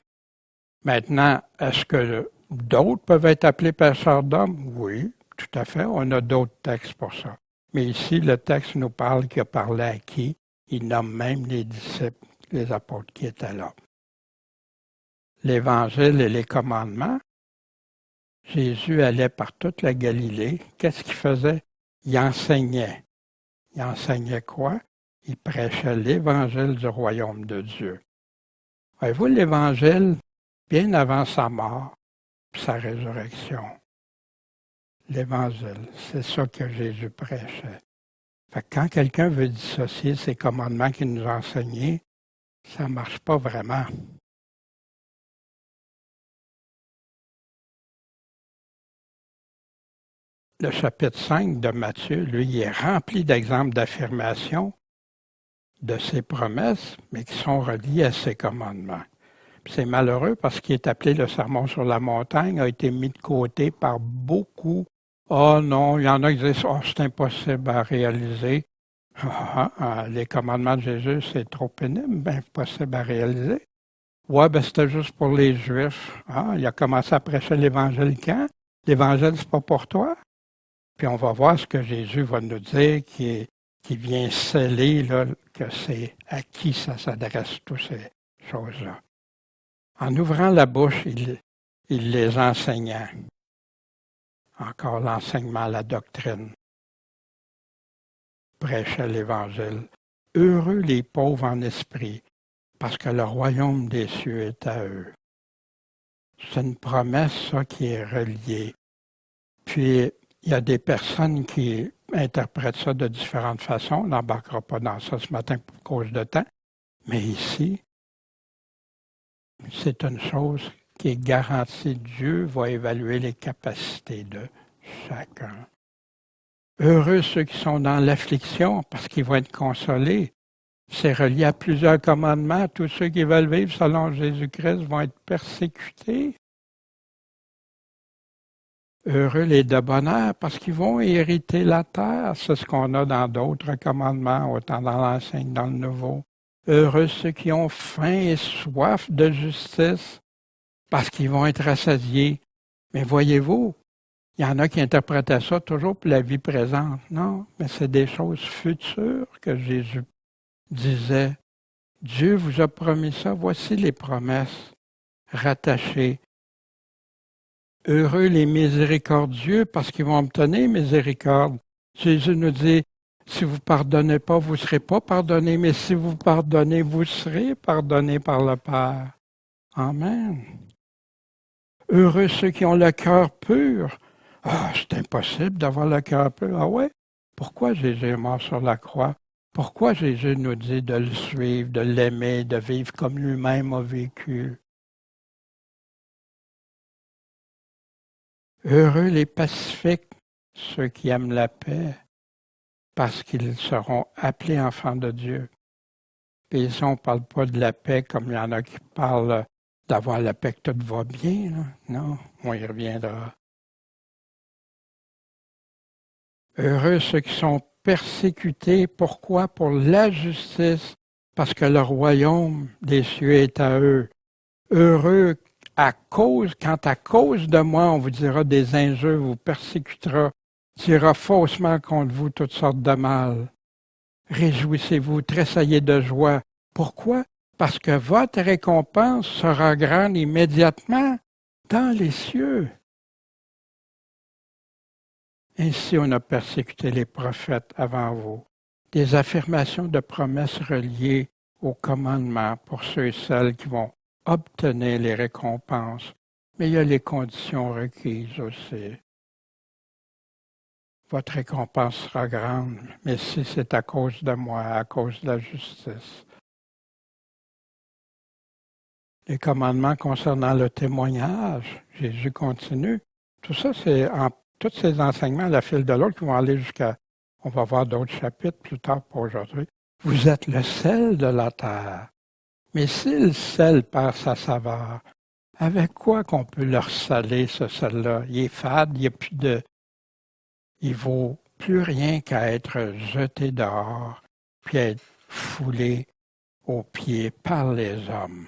Maintenant, est-ce que d'autres peuvent être appelés pêcheurs d'hommes? Oui, tout à fait, on a d'autres textes pour ça. Mais ici, le texte nous parle qu'il a parlé à qui? Il nomme même les disciples, les apôtres qui étaient là. L'Évangile et les commandements, Jésus allait par toute la Galilée. Qu'est-ce qu'il faisait? Il enseignait. Il enseignait quoi? Il prêchait l'Évangile du royaume de Dieu. Voyez-vous, l'Évangile, bien avant sa mort et sa résurrection, l'Évangile, c'est ça que Jésus prêchait. Fait que quand quelqu'un veut dissocier ces commandements qu'il nous a enseignés, ça ne marche pas vraiment. Le chapitre 5 de Matthieu, lui, il est rempli d'exemples d'affirmations de ses promesses, mais qui sont reliées à ses commandements. Puis c'est malheureux parce qu'il est appelé le Sermon sur la montagne, a été mis de côté par beaucoup. « Oh non, il y en a qui disent « Oh, c'est impossible à réaliser. » Les commandements de Jésus, c'est trop pénible, impossible à réaliser. Ouais, c'était juste pour les Juifs. Il a commencé à prêcher l'Évangile quand? L'Évangile, c'est pas pour toi. Puis on va voir ce que Jésus va nous dire qui vient sceller là, que c'est à qui ça s'adresse, toutes ces choses-là. En ouvrant la bouche, il les enseignait. Encore l'enseignement, la doctrine. Prêchait l'Évangile. Heureux les pauvres en esprit, parce que le royaume des cieux est à eux. C'est une promesse, ça, qui est reliée. Puis, il y a des personnes qui interprètent ça de différentes façons. On n'embarquera pas dans ça ce matin pour cause de temps. Mais ici, c'est une chose qui est garantie. Dieu va évaluer les capacités de chacun. Heureux ceux qui sont dans l'affliction parce qu'ils vont être consolés. C'est relié à plusieurs commandements. Tous ceux qui veulent vivre selon Jésus-Christ vont être persécutés. Heureux les de bonheur parce qu'ils vont hériter la terre. C'est ce qu'on a dans d'autres commandements, autant dans l'Ancien que dans le Nouveau. Heureux ceux qui ont faim et soif de justice parce qu'ils vont être rassasiés. Mais voyez-vous, il y en a qui interprétaient ça toujours pour la vie présente. Non, mais c'est des choses futures que Jésus disait. Dieu vous a promis ça. Voici les promesses rattachées. Heureux les miséricordieux parce qu'ils vont obtenir miséricorde. Jésus nous dit, si vous ne pardonnez pas, vous ne serez pas pardonné, mais si vous pardonnez, vous serez pardonné par le Père. Amen. Heureux ceux qui ont le cœur pur. Ah, c'est impossible d'avoir le cœur pur. Ah ouais? Pourquoi Jésus est mort sur la croix? Pourquoi Jésus nous dit de le suivre, de l'aimer, de vivre comme lui-même a vécu? Heureux les pacifiques, ceux qui aiment la paix, parce qu'ils seront appelés enfants de Dieu. Puis ici, on ne parle pas de la paix comme il y en a qui parlent d'avoir la paix que tout va bien. Là. Non, on y reviendra. Heureux ceux qui sont persécutés. Pourquoi? Pour la justice, parce que le royaume des cieux est à eux. Heureux quand à cause de moi, on vous dira des injures, vous persécutera, dira faussement contre vous toutes sortes de mal. Réjouissez-vous, tressaillez de joie. Pourquoi? Parce que votre récompense sera grande immédiatement dans les cieux. Ainsi on a persécuté les prophètes avant vous. Des affirmations de promesses reliées au commandement pour ceux et celles qui vont obtenir les récompenses. Mais il y a les conditions requises aussi. Votre récompense sera grande, mais si c'est à cause de moi, à cause de la justice. Les commandements concernant le témoignage, Jésus continue. Tout ça, c'est tous ces enseignements à la file de l'autre qui vont aller jusqu'à, on va voir d'autres chapitres plus tard pour aujourd'hui. Vous êtes le sel de la terre. Mais si le sel perd sa saveur, avec quoi qu'on peut leur saler ce sel-là? Il est fade, il vaut plus rien qu'à être jeté dehors, puis être foulé aux pieds par les hommes.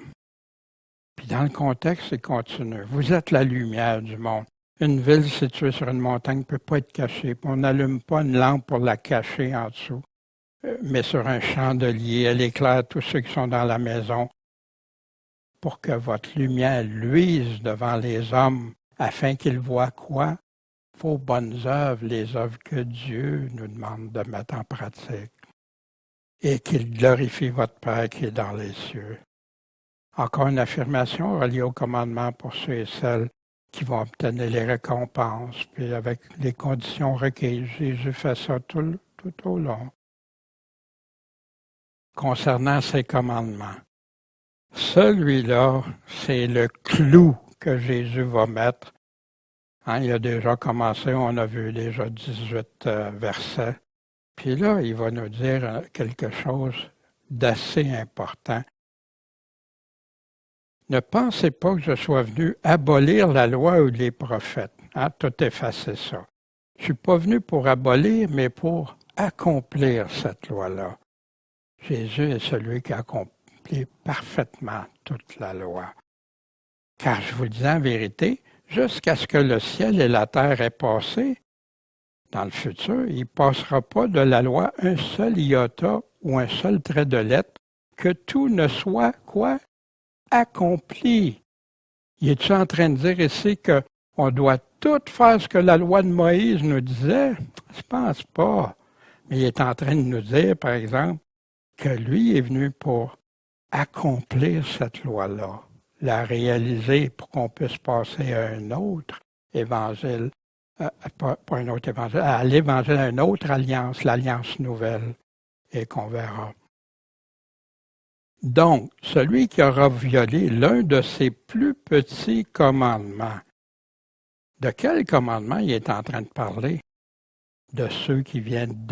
Puis dans le contexte, il continue. Vous êtes la lumière du monde. Une ville située sur une montagne ne peut pas être cachée. On n'allume pas une lampe pour la cacher en dessous, mais sur un chandelier. Elle éclaire tous ceux qui sont dans la maison pour que votre lumière luise devant les hommes, afin qu'ils voient quoi? Vos bonnes œuvres, les œuvres que Dieu nous demande de mettre en pratique, et qu'ils glorifient votre Père qui est dans les cieux. Encore une affirmation reliée au commandement pour ceux et celles qui vont obtenir les récompenses, puis avec les conditions requises. Jésus fait ça tout au long. Concernant ces commandements, celui-là, c'est le clou que Jésus va mettre. Il a déjà commencé, on a vu déjà 18 versets. Puis là, il va nous dire quelque chose d'assez important. Ne pensez pas que je sois venu abolir la loi ou les prophètes. Tout effacer ça. Je ne suis pas venu pour abolir, mais pour accomplir cette loi-là. Jésus est celui qui accomplit parfaitement toute la loi. Car je vous le dis en vérité, jusqu'à ce que le ciel et la terre aient passé, dans le futur, il ne passera pas de la loi un seul iota ou un seul trait de lettre, que tout ne soit quoi? Accompli. Il est-tu en train de dire ici qu'on doit tout faire ce que la loi de Moïse nous disait? Je ne pense pas. Mais il est en train de nous dire, par exemple, que lui est venu pour accomplir cette loi-là, la réaliser pour qu'on puisse passer à un autre évangile, pas un autre évangile, à l'évangile, à une autre alliance, l'alliance nouvelle, et qu'on verra. Donc, celui qui aura violé l'un de ses plus petits commandements, de quel commandement il est en train de parler? De ceux qui viennent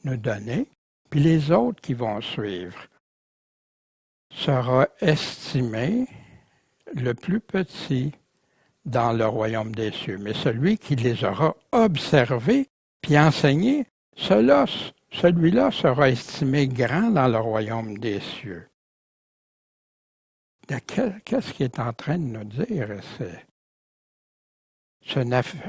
nous donner, puis les autres qui vont suivre, sera estimé le plus petit dans le royaume des cieux, mais celui qui les aura observés puis enseignés, celui-là sera estimé grand dans le royaume des cieux. Qu'est-ce qu'il est en train de nous dire? C'est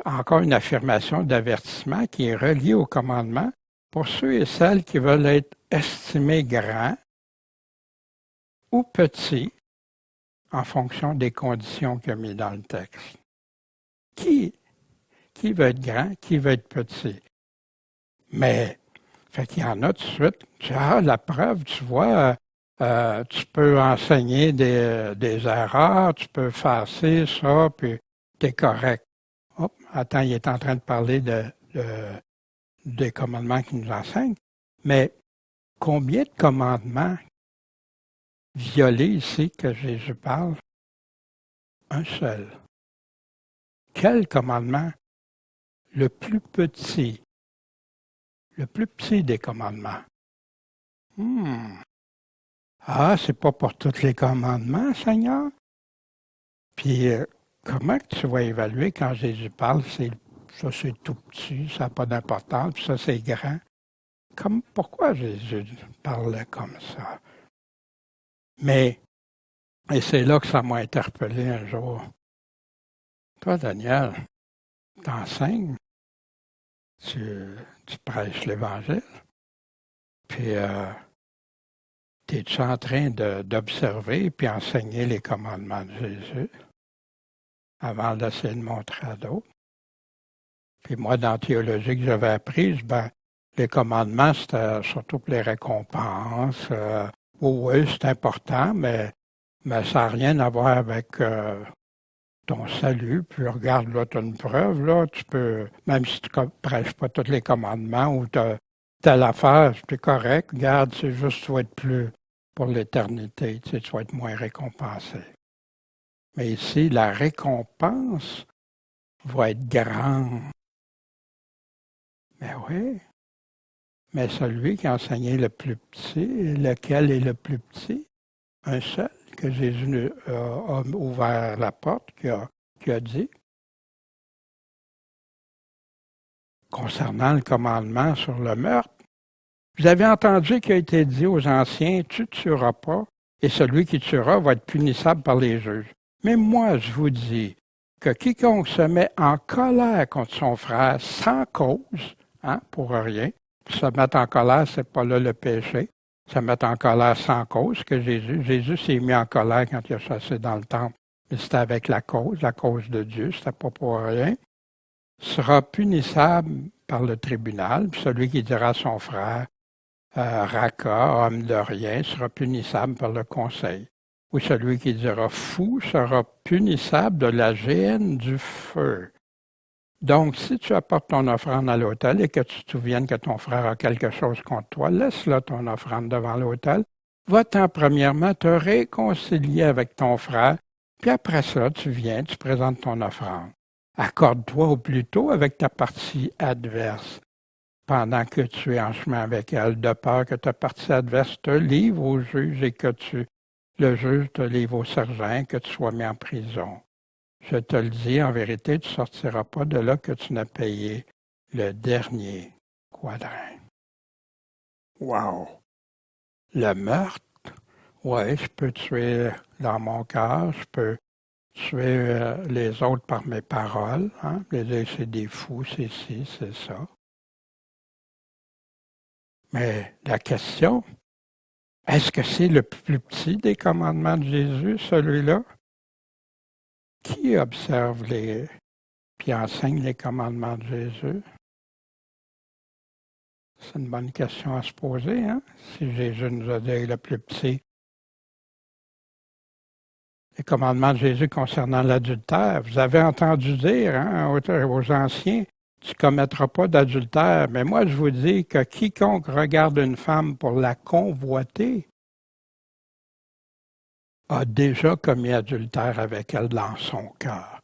encore une affirmation d'avertissement qui est reliée au commandement pour ceux et celles qui veulent être estimés grands ou petits en fonction des conditions qu'il a mis dans le texte. Qui veut être grand, qui veut être petit? Mais, fait qu'il y en a tout de suite. La preuve, tu vois, tu peux enseigner des erreurs, tu peux faire ci, ça, puis t'es correct. Oh, attends, il est en train de parler des commandements qu'il nous enseigne. Mais combien de commandements violés ici que Jésus parle? Un seul. Quel commandement? Le plus petit des commandements. Ah, c'est pas pour tous les commandements, Seigneur? Puis, comment que tu vas évaluer quand Jésus parle, ça c'est tout petit, ça n'a pas d'importance, puis ça c'est grand? Pourquoi Jésus parlait comme ça? Mais, et c'est là que ça m'a interpellé un jour. Toi, Daniel, t'enseignes, tu prêches l'Évangile, puis t'es-tu en train d'observer puis enseigner les commandements de Jésus avant d'essayer de montrer à d'autres? Puis moi, dans la théologie que j'avais apprise, les commandements, c'était surtout pour les récompenses. Oui, c'est important, mais ça n'a rien à voir avec ton salut. Puis regarde, là, tu as une preuve, là, tu peux, même si tu ne prêches pas tous les commandements ou telle affaire, c'est correct, regarde, c'est juste tu vas être plus pour l'éternité, tu vas être moins récompensé. Mais ici, la récompense va être grande. Mais oui. Mais celui qui a enseigné le plus petit, lequel est le plus petit? Un seul, que Jésus a ouvert la porte, qui a dit. Concernant le commandement sur le meurtre, vous avez entendu qu'il a été dit aux anciens, tu ne tueras pas, et celui qui tuera va être punissable par les juges. Mais moi, je vous dis que quiconque se met en colère contre son frère sans cause, pour rien, se mettre en colère, c'est pas là le péché. Se mettre en colère sans cause que Jésus s'est mis en colère quand il a chassé dans le temple. Mais c'était avec la cause de Dieu, c'était pas pour rien. Sera punissable par le tribunal. Puis celui qui dira à son frère, raca, homme de rien, sera punissable par le conseil. Ou celui qui dira fou sera punissable de la géhenne du feu. Donc, si tu apportes ton offrande à l'autel et que tu te souviennes que ton frère a quelque chose contre toi, laisse-là ton offrande devant l'autel. Va-t'en premièrement te réconcilier avec ton frère, puis après ça, tu viens, tu présentes ton offrande. Accorde-toi au plus tôt avec ta partie adverse, pendant que tu es en chemin avec elle, de peur que ta partie adverse te livre au juge et que le juge te livre au sergent, que tu sois mis en prison. Je te le dis, en vérité, tu ne sortiras pas de là que tu n'as payé le dernier quadrin. Wow! Le meurtre, oui, je peux tuer dans mon cœur, je peux tuer les autres par mes paroles, les dire c'est des fous, c'est ci, c'est ça. Mais la question, est-ce que c'est le plus petit des commandements de Jésus, celui-là? Qui observe puis enseigne les commandements de Jésus? C'est une bonne question à se poser, si Jésus nous a dit le plus petit. Les commandements de Jésus concernant l'adultère, vous avez entendu dire aux anciens, tu ne commettras pas d'adultère. Mais moi, je vous dis que quiconque regarde une femme pour la convoiter a déjà commis adultère avec elle dans son cœur.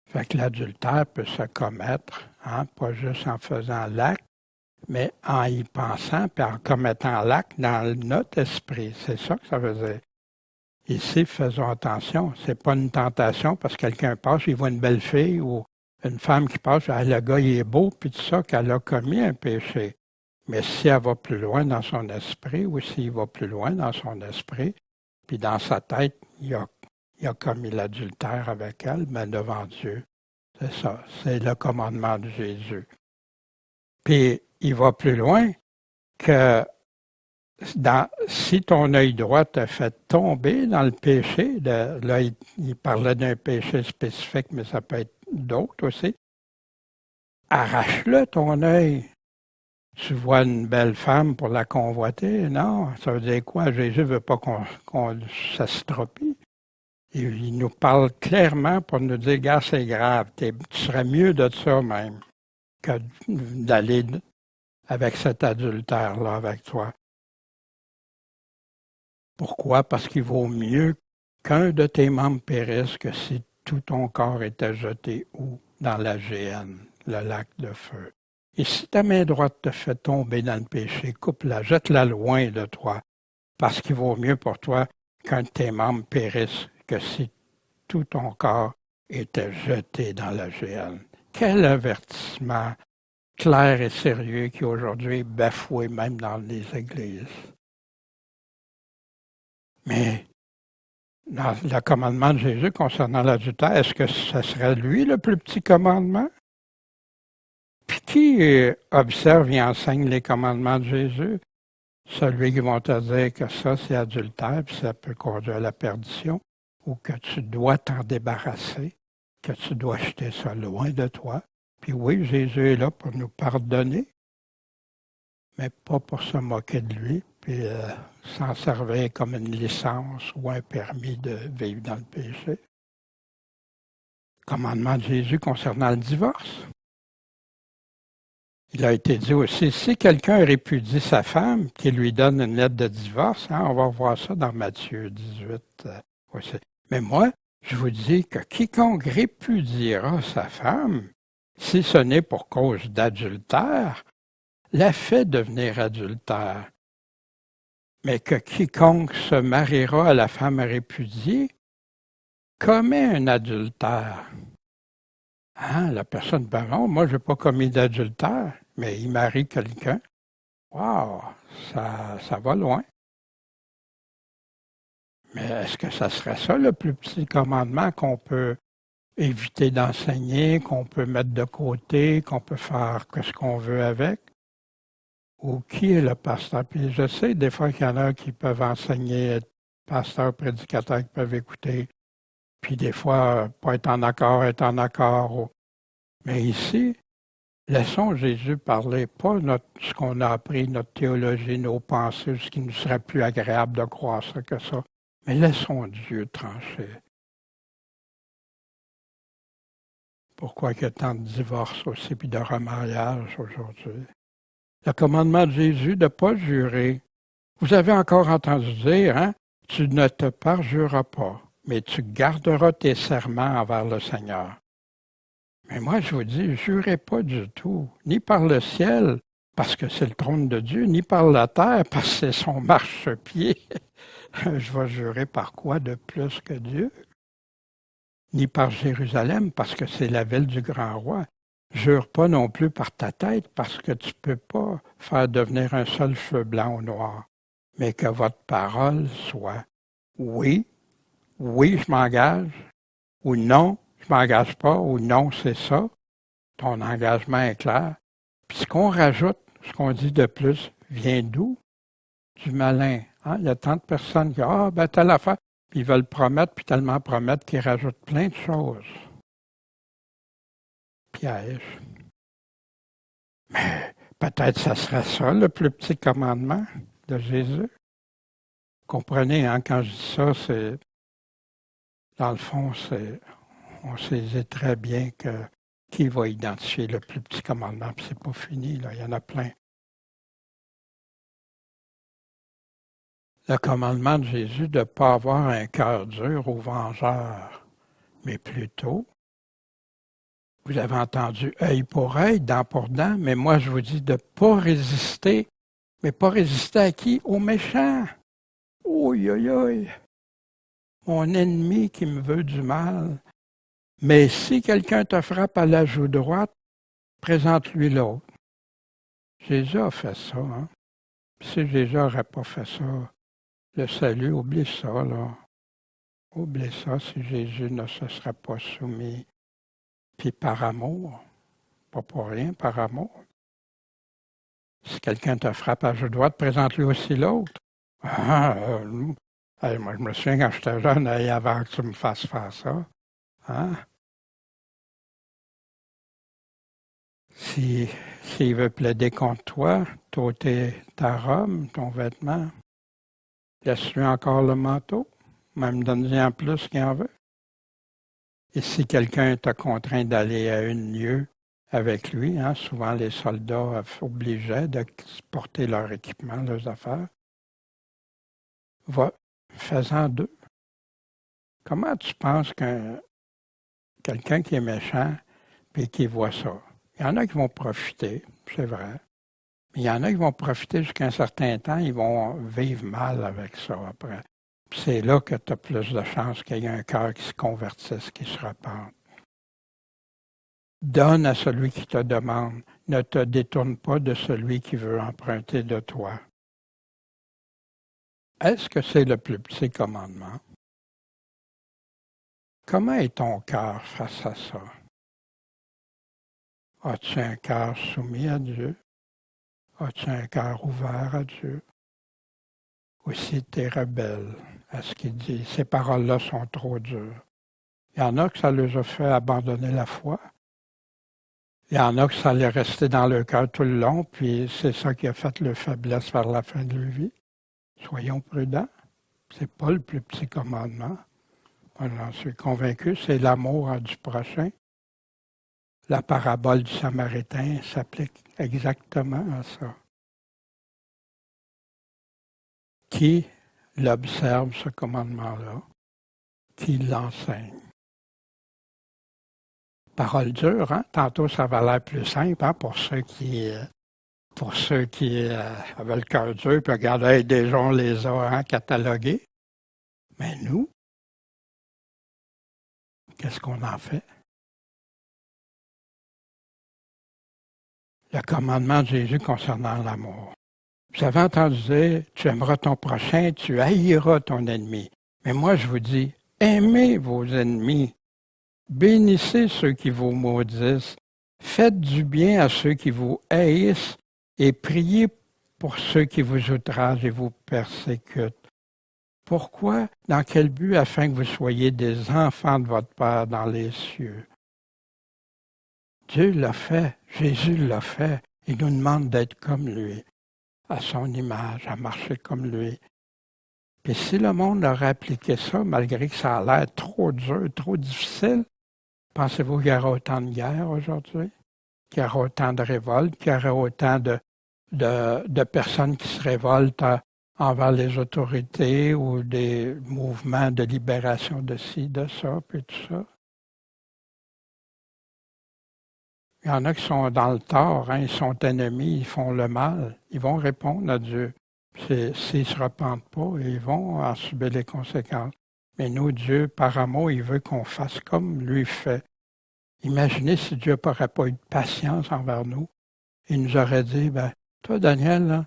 Fait que l'adultère peut se commettre, pas juste en faisant l'acte, mais en y pensant et en commettant l'acte dans notre esprit. C'est ça que ça veut dire. Ici, faisons attention, c'est pas une tentation parce que quelqu'un passe, il voit une belle fille ou une femme qui passe, ah, le gars il est beau, puis tout ça, qu'elle a commis un péché. Mais si elle va plus loin dans son esprit, ou s'il va plus loin dans son esprit, puis dans sa tête, il a commis l'adultère avec elle, mais devant Dieu. C'est ça, c'est le commandement de Jésus. Puis il va plus loin que si ton œil droit te fait tomber dans le péché, là il parlait d'un péché spécifique, mais ça peut être d'autres aussi, arrache-le ton œil. Tu vois une belle femme pour la convoiter? Non, ça veut dire quoi? Jésus ne veut pas qu'on s'astropie. Il nous parle clairement pour nous dire, gars, c'est grave, tu serais mieux de ça même que d'aller avec cet adultère-là avec toi. Pourquoi? Parce qu'il vaut mieux qu'un de tes membres périsse que si tout ton corps était jeté où? Dans la géhenne, le lac de feu. Et si ta main droite te fait tomber dans le péché, coupe-la, jette-la loin de toi, parce qu'il vaut mieux pour toi qu'un de tes membres périsse que si tout ton corps était jeté dans la géhenne. Quel avertissement clair et sérieux qui aujourd'hui est bafoué même dans les églises. Mais dans le commandement de Jésus concernant l'adultère, est-ce que ce serait lui le plus petit commandement? Puis qui observe et enseigne les commandements de Jésus? Celui qui va te dire que ça, c'est adultère, puis ça peut conduire à la perdition, ou que tu dois t'en débarrasser, que tu dois jeter ça loin de toi. Puis oui, Jésus est là pour nous pardonner, mais pas pour se moquer de lui, puis s'en servir comme une licence ou un permis de vivre dans le péché. Commandement de Jésus concernant le divorce. Il a été dit aussi, si quelqu'un répudie sa femme, qu'il lui donne une lettre de divorce, on va voir ça dans Matthieu 18 aussi. Mais moi, je vous dis que quiconque répudiera sa femme, si ce n'est pour cause d'adultère, la fait devenir adultère. Mais que quiconque se mariera à la femme répudiée commet un adultère. La personne, ben non, moi je n'ai pas commis d'adultère, mais il marie quelqu'un. Wow, ça va loin. Mais est-ce que ça serait ça le plus petit commandement qu'on peut éviter d'enseigner, qu'on peut mettre de côté, qu'on peut faire ce qu'on veut avec? Ou qui est le pasteur? Puis je sais des fois qu'il y en a qui peuvent enseigner, être pasteur, prédicateur, qui peuvent écouter, puis des fois pas être en accord, être en accord. Mais ici, laissons Jésus parler, pas ce qu'on a appris, notre théologie, nos pensées, ce qui nous serait plus agréable de croire ça que ça. Mais laissons Dieu trancher. Pourquoi il y a tant de divorces aussi, puis de remariages aujourd'hui? Le commandement de Jésus de ne pas jurer. Vous avez encore entendu dire, tu ne te parjureras pas, mais tu garderas tes serments envers le Seigneur. Mais moi, je vous dis, jurez pas du tout, ni par le ciel, parce que c'est le trône de Dieu, ni par la terre, parce que c'est son marchepied. Je vais jurer par quoi de plus que Dieu? Ni par Jérusalem, parce que c'est la ville du grand roi. Jure pas non plus par ta tête, parce que tu peux pas faire devenir un seul cheveu blanc ou noir. Mais que votre parole soit oui, je m'engage, ou non, je m'engage pas, ou non, c'est ça. Ton engagement est clair. Puis ce qu'on rajoute, ce qu'on dit de plus, vient d'où? Du malin. Il y a tant de personnes qui disent, telle affaire, puis ils veulent promettre, puis tellement promettre qu'ils rajoutent plein de choses. Piège. Mais peut-être ça serait ça, le plus petit commandement de Jésus. Comprenez, quand je dis ça, c'est dans le fond, on sait très bien que qui va identifier le plus petit commandement, puis c'est pas fini, là, il y en a plein. Le commandement de Jésus de ne pas avoir un cœur dur ou vengeur, mais plutôt, vous avez entendu œil pour œil, dent pour dent, mais moi je vous dis de ne pas résister. Mais pas résister à qui? Aux méchants. Ouïe, ouïe, ouïe. mon ennemi qui me veut du mal. Mais si quelqu'un te frappe à la joue droite, présente-lui l'autre. Jésus a fait ça. Hein? Si Jésus n'aurait pas fait ça, le salut, oublie ça, là. Oublie ça si Jésus ne se serait pas soumis. Puis par amour, pas pour rien, par amour. Si quelqu'un te frappe à la joue droite, présente-lui aussi l'autre. Moi, je me souviens quand j'étais jeune, avant que tu me fasses faire ça. Hein? S'il veut plaider contre toi, t'ôter ta robe, ton vêtement, laisse-lui encore le manteau, même donne-lui en plus qu'il en veut. Et si quelqu'un t'a contraint d'aller à une lieue avec lui, hein, souvent les soldats obligeaient de porter leur équipement, leurs affaires, fais-en deux. Comment tu penses qu'un quelqu'un qui est méchant et qui voit ça? Il y en a qui vont profiter, c'est vrai. Mais il y en a qui vont profiter jusqu'à un certain temps, ils vont vivre mal avec ça après. Puis c'est là que tu as plus de chances qu'il y ait un cœur qui se convertisse, qui se repente. Donne à celui qui te demande. Ne te détourne pas de celui qui veut emprunter de toi. Est-ce que c'est le plus petit commandement? Comment est ton cœur face à ça? As-tu un cœur soumis à Dieu? As-tu un cœur ouvert à Dieu? Ou si tu es rebelle à ce qu'il dit, ces paroles-là sont trop dures. Il y en a que ça les a fait abandonner la foi. Il y en a que ça allait rester dans leur cœur tout le long, puis c'est ça qui a fait leur faiblesse vers la fin de leur vie. Soyons prudents. C'est pas le plus petit commandement. Moi, j'en suis convaincu, c'est l'amour du prochain. La parabole du Samaritain s'applique exactement à ça. Qui l'observe, ce commandement-là? Qui l'enseigne? Parole dure, hein? Tantôt, ça va l'air plus simple hein, pour ceux qui avaient le cœur dur puis regardaient, déjà on les a hein, catalogués. Mais nous, qu'est-ce qu'on en fait? Le commandement de Jésus concernant l'amour. Vous avez entendu dire, tu aimeras ton prochain, tu haïras ton ennemi. Mais moi, je vous dis, aimez vos ennemis, bénissez ceux qui vous maudissent, faites du bien à ceux qui vous haïssent et priez pour ceux qui vous outragent et vous persécutent. Pourquoi? Dans quel but? Afin que vous soyez des enfants de votre Père dans les cieux. Dieu l'a fait, Jésus l'a fait. Il nous demande d'être comme lui, à son image, à marcher comme lui. Puis si le monde aurait appliqué ça, malgré que ça a l'air trop dur, trop difficile, pensez-vous qu'il y aura autant de guerres aujourd'hui? Qu'il y aura autant de révoltes? Qu'il y aura autant de personnes qui se révoltent envers les autorités ou des mouvements de libération de ci, de ça, puis tout ça? Il y en a qui sont dans le tort, hein, ils sont ennemis, ils font le mal. Ils vont répondre à Dieu. S'ils ne se repentent pas, ils vont en subir les conséquences. Mais nous, Dieu, par amour, il veut qu'on fasse comme lui fait. Imaginez si Dieu n'aurait pas eu de patience envers nous. Il nous aurait dit, ben, toi, Daniel, là,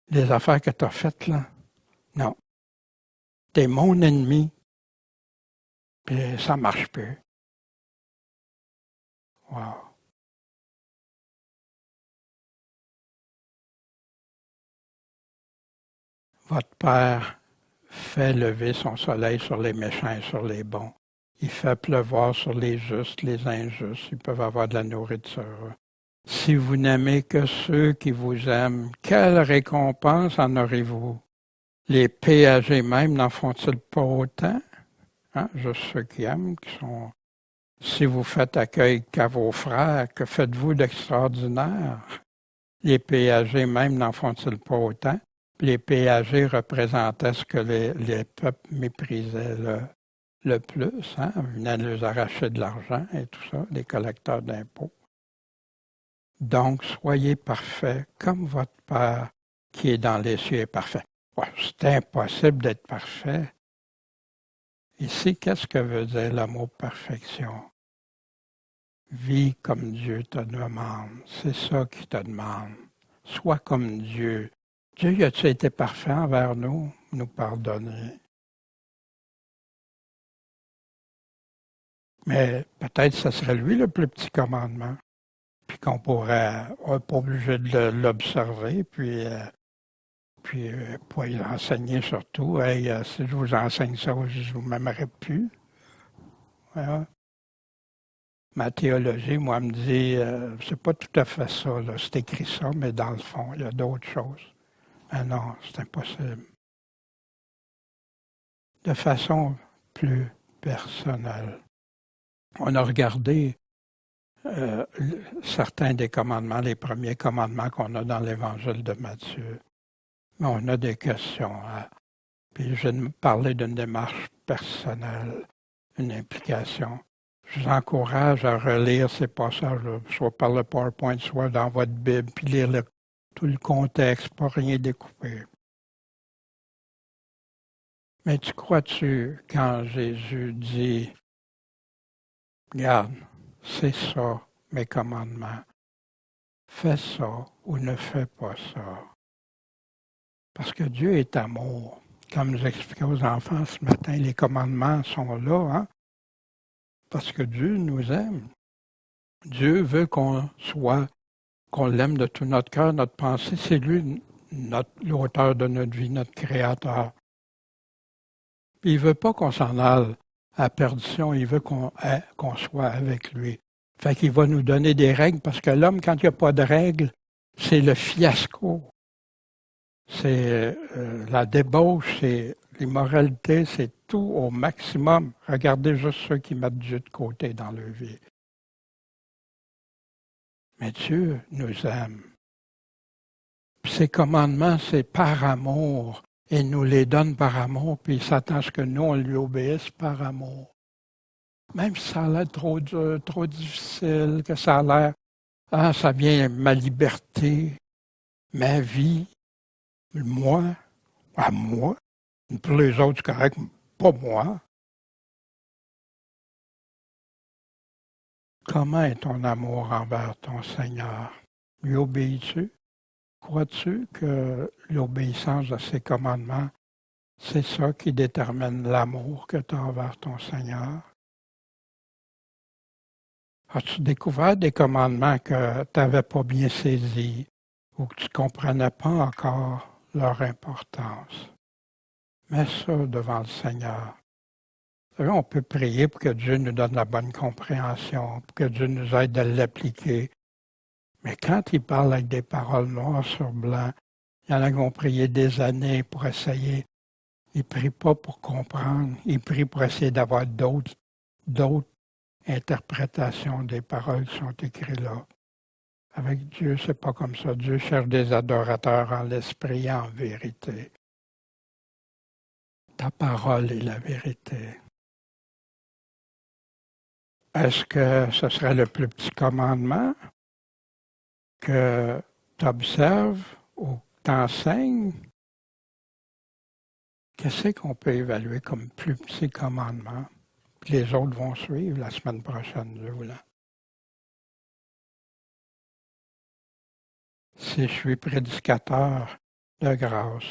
les affaires que tu as faites, là, non. Tu es mon ennemi. Puis ça ne marche plus. Wow. Votre Père fait lever son soleil sur les méchants et sur les bons. Il fait pleuvoir sur les justes, les injustes. Ils peuvent avoir de la nourriture. Si vous n'aimez que ceux qui vous aiment, quelle récompense en aurez-vous? Les péagers même n'en font-ils pas autant? Hein? Juste ceux qui aiment, qui sont... Si vous faites accueil qu'à vos frères, que faites-vous d'extraordinaire? Les péagers même n'en font-ils pas autant? Les péagers représentaient ce que les peuples méprisaient le plus. Hein? Ils venaient leur arracher de l'argent et tout ça, les collecteurs d'impôts. Donc, soyez parfaits comme votre Père qui est dans les cieux est parfait. Ouais, c'est impossible d'être parfait. Ici, qu'est-ce que veut dire le mot perfection? Vis comme Dieu te demande. C'est ça qu'il te demande. Sois comme Dieu. Dieu, a-tu été parfait envers nous? Nous pardonner. Mais peut-être que ce serait lui le plus petit commandement. Puis qu'on pourrait, on n'est pas obligé de l'observer, puis pour y enseigner surtout. Hey, si je vous enseigne ça, je ne vous m'aimerais plus. Voilà. Ma théologie, moi, me dit, c'est pas tout à fait ça, là. C'est écrit ça, mais dans le fond, il y a d'autres choses. Ah non, c'est impossible. De façon plus personnelle. On a regardé certains des commandements, les premiers commandements qu'on a dans l'Évangile de Matthieu. Mais on a des questions. Hein. Puis je vais parler d'une démarche personnelle, une implication. Je vous encourage à relire ces passages, soit par le PowerPoint, soit dans votre Bible, puis lire tout le contexte, pas rien découper. Mais tu crois-tu, quand Jésus dit, regarde, c'est ça, mes commandements, fais ça ou ne fais pas ça. Parce que Dieu est amour. Comme nous expliquait aux enfants ce matin, les commandements sont là, hein? Parce que Dieu nous aime. Dieu veut qu'on l'aime de tout notre cœur, notre pensée. C'est lui l'auteur de notre vie, notre créateur. Puis il ne veut pas qu'on s'en aille à la perdition, il veut qu'on soit avec lui. Fait qu'il va nous donner des règles, parce que l'homme, quand il n'y a pas de règles, c'est le fiasco. C'est la débauche, c'est l'immoralité, c'est tout au maximum. Regardez juste ceux qui mettent Dieu de côté dans leur vie. Mais Dieu nous aime. Puis ses commandements, c'est par amour. Il nous les donne par amour, puis il s'attend à ce que nous, on lui obéisse par amour. Même si ça a l'air trop dur, trop difficile, que ça a l'air, ça vient ma liberté, ma vie, moi, à moi. Pour les autres, c'est correct, pas moi. Comment est ton amour envers ton Seigneur? Lui obéis-tu? Crois-tu que l'obéissance à ses commandements, c'est ça qui détermine l'amour que tu as envers ton Seigneur? As-tu découvert des commandements que tu n'avais pas bien saisis ou que tu ne comprenais pas encore leur importance? Mets ça devant le Seigneur. Vous savez, on peut prier pour que Dieu nous donne la bonne compréhension, pour que Dieu nous aide à l'appliquer. Mais quand il parle avec des paroles noires sur blanc, il y en a qui vont prier des années pour essayer. Ils ne prient pas pour comprendre, ils prient pour essayer d'avoir d'autres interprétations des paroles qui sont écrites là. Avec Dieu, c'est pas comme ça. Dieu cherche des adorateurs en l'esprit et en vérité. Ta parole est la vérité. Est-ce que ce serait le plus petit commandement que tu observes ou que tu enseignes? Qu'est-ce qu'on peut évaluer comme plus petit commandement? Puis les autres vont suivre la semaine prochaine, Dieu voulant. Si je suis prédicateur de grâce,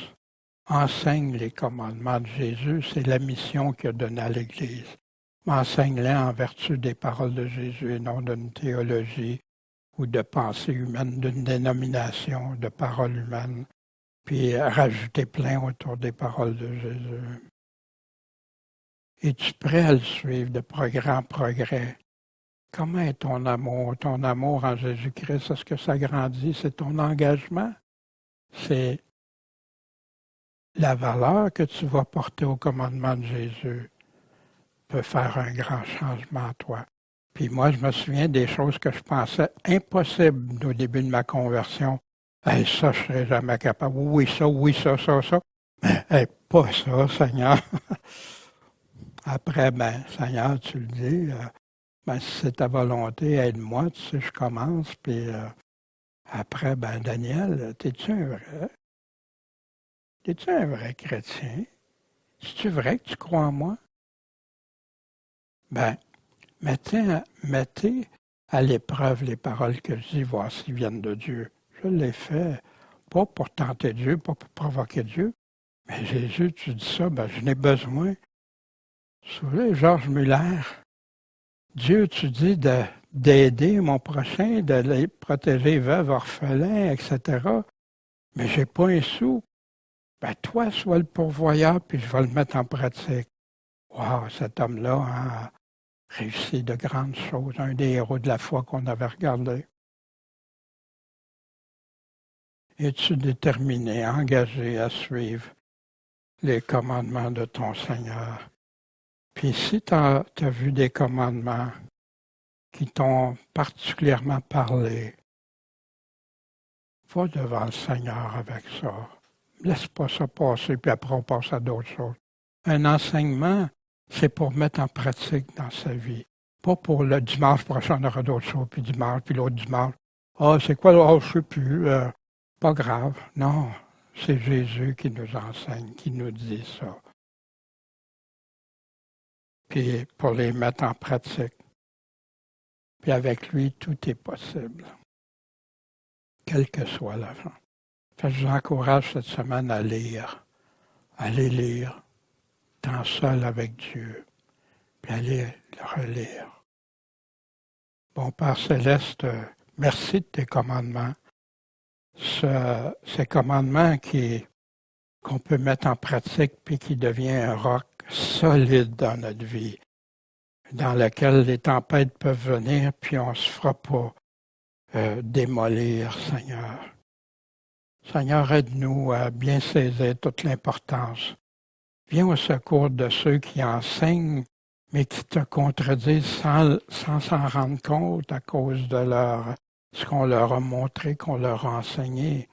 enseigne les commandements de Jésus, c'est la mission qu'il a donnée à l'Église. Enseigne-les en vertu des paroles de Jésus et non d'une théologie ou de pensée humaine, d'une dénomination, de paroles humaines, puis rajouter plein autour des paroles de Jésus. Es-tu prêt à le suivre de progrès en progrès? Comment est ton amour? Ton amour en Jésus-Christ, est-ce que ça grandit? C'est ton engagement? C'est la valeur que tu vas porter au commandement de Jésus peut faire un grand changement en toi. Puis moi, je me souviens des choses que je pensais impossibles au début de ma conversion. Hey, ça, je ne serais jamais capable. Oui, ça. Mais hey, pas ça, Seigneur. Après, Seigneur, tu le dis, si c'est ta volonté, aide-moi, tu sais, je commence. Puis après, Daniel, t'es-tu un vrai? Es-tu un vrai chrétien? C'est-tu vrai que tu crois en moi? Ben, mettez à l'épreuve les paroles que je dis, voir s'ils viennent de Dieu. Je l'ai fait, pas pour tenter Dieu, pas pour provoquer Dieu. Mais Jésus, tu dis ça, ben je n'ai besoin. Souvenez Georges Muller. Dieu, tu dis d'aider mon prochain, de les protéger veuves, orphelins, etc. Mais j'ai pas un sou. Ben toi, sois le pourvoyeur, puis je vais le mettre en pratique. Wow, cet homme-là a réussi de grandes choses, un des héros de la foi qu'on avait regardé. Es-tu déterminé, engagé à suivre les commandements de ton Seigneur? Puis si tu as vu des commandements qui t'ont particulièrement parlé, va devant le Seigneur avec ça. Laisse pas ça passer, puis après on passe à d'autres choses. Un enseignement, c'est pour mettre en pratique dans sa vie. Pas pour le dimanche prochain, on aura d'autres choses, puis dimanche, puis l'autre dimanche. Ah, c'est quoi? Ah, je sais plus. Pas grave. Non, c'est Jésus qui nous enseigne, qui nous dit ça. Puis pour les mettre en pratique. Puis avec lui, tout est possible. Quel que soit l'avant. Je vous encourage cette semaine à lire. Allez lire. Temps seul avec Dieu. Puis allez le relire. Bon Père Céleste, merci de tes commandements. Ces commandements qu'on peut mettre en pratique puis qui devient un roc solide dans notre vie, dans lequel les tempêtes peuvent venir puis on ne se fera pas démolir, Seigneur. Seigneur, aide-nous à bien saisir toute l'importance. Viens au secours de ceux qui enseignent, mais qui te contredisent sans s'en rendre compte à cause de ce qu'on leur a montré, qu'on leur a enseigné.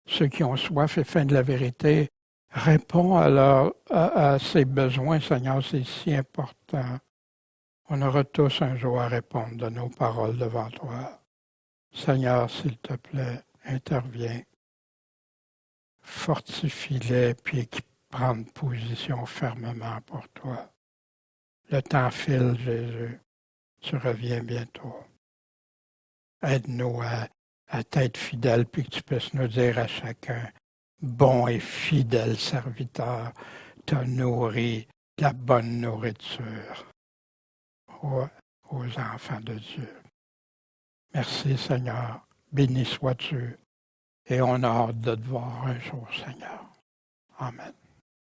Ceux qui ont soif et faim de la vérité, réponds à ces besoins, Seigneur, c'est si important. On aura tous un jour à répondre de nos paroles devant toi. Seigneur, s'il te plaît, interviens. Fortifie-les, puis qu'ils prennent position fermement pour toi. Le temps file, Jésus. Tu reviens bientôt. Aide-nous à être fidèles, puis que tu puisses nous dire à chacun, bon et fidèle serviteur, t'as nourri la bonne nourriture aux enfants de Dieu. Merci Seigneur, béni sois-tu, et on a hâte de te voir un jour, Seigneur. Amen.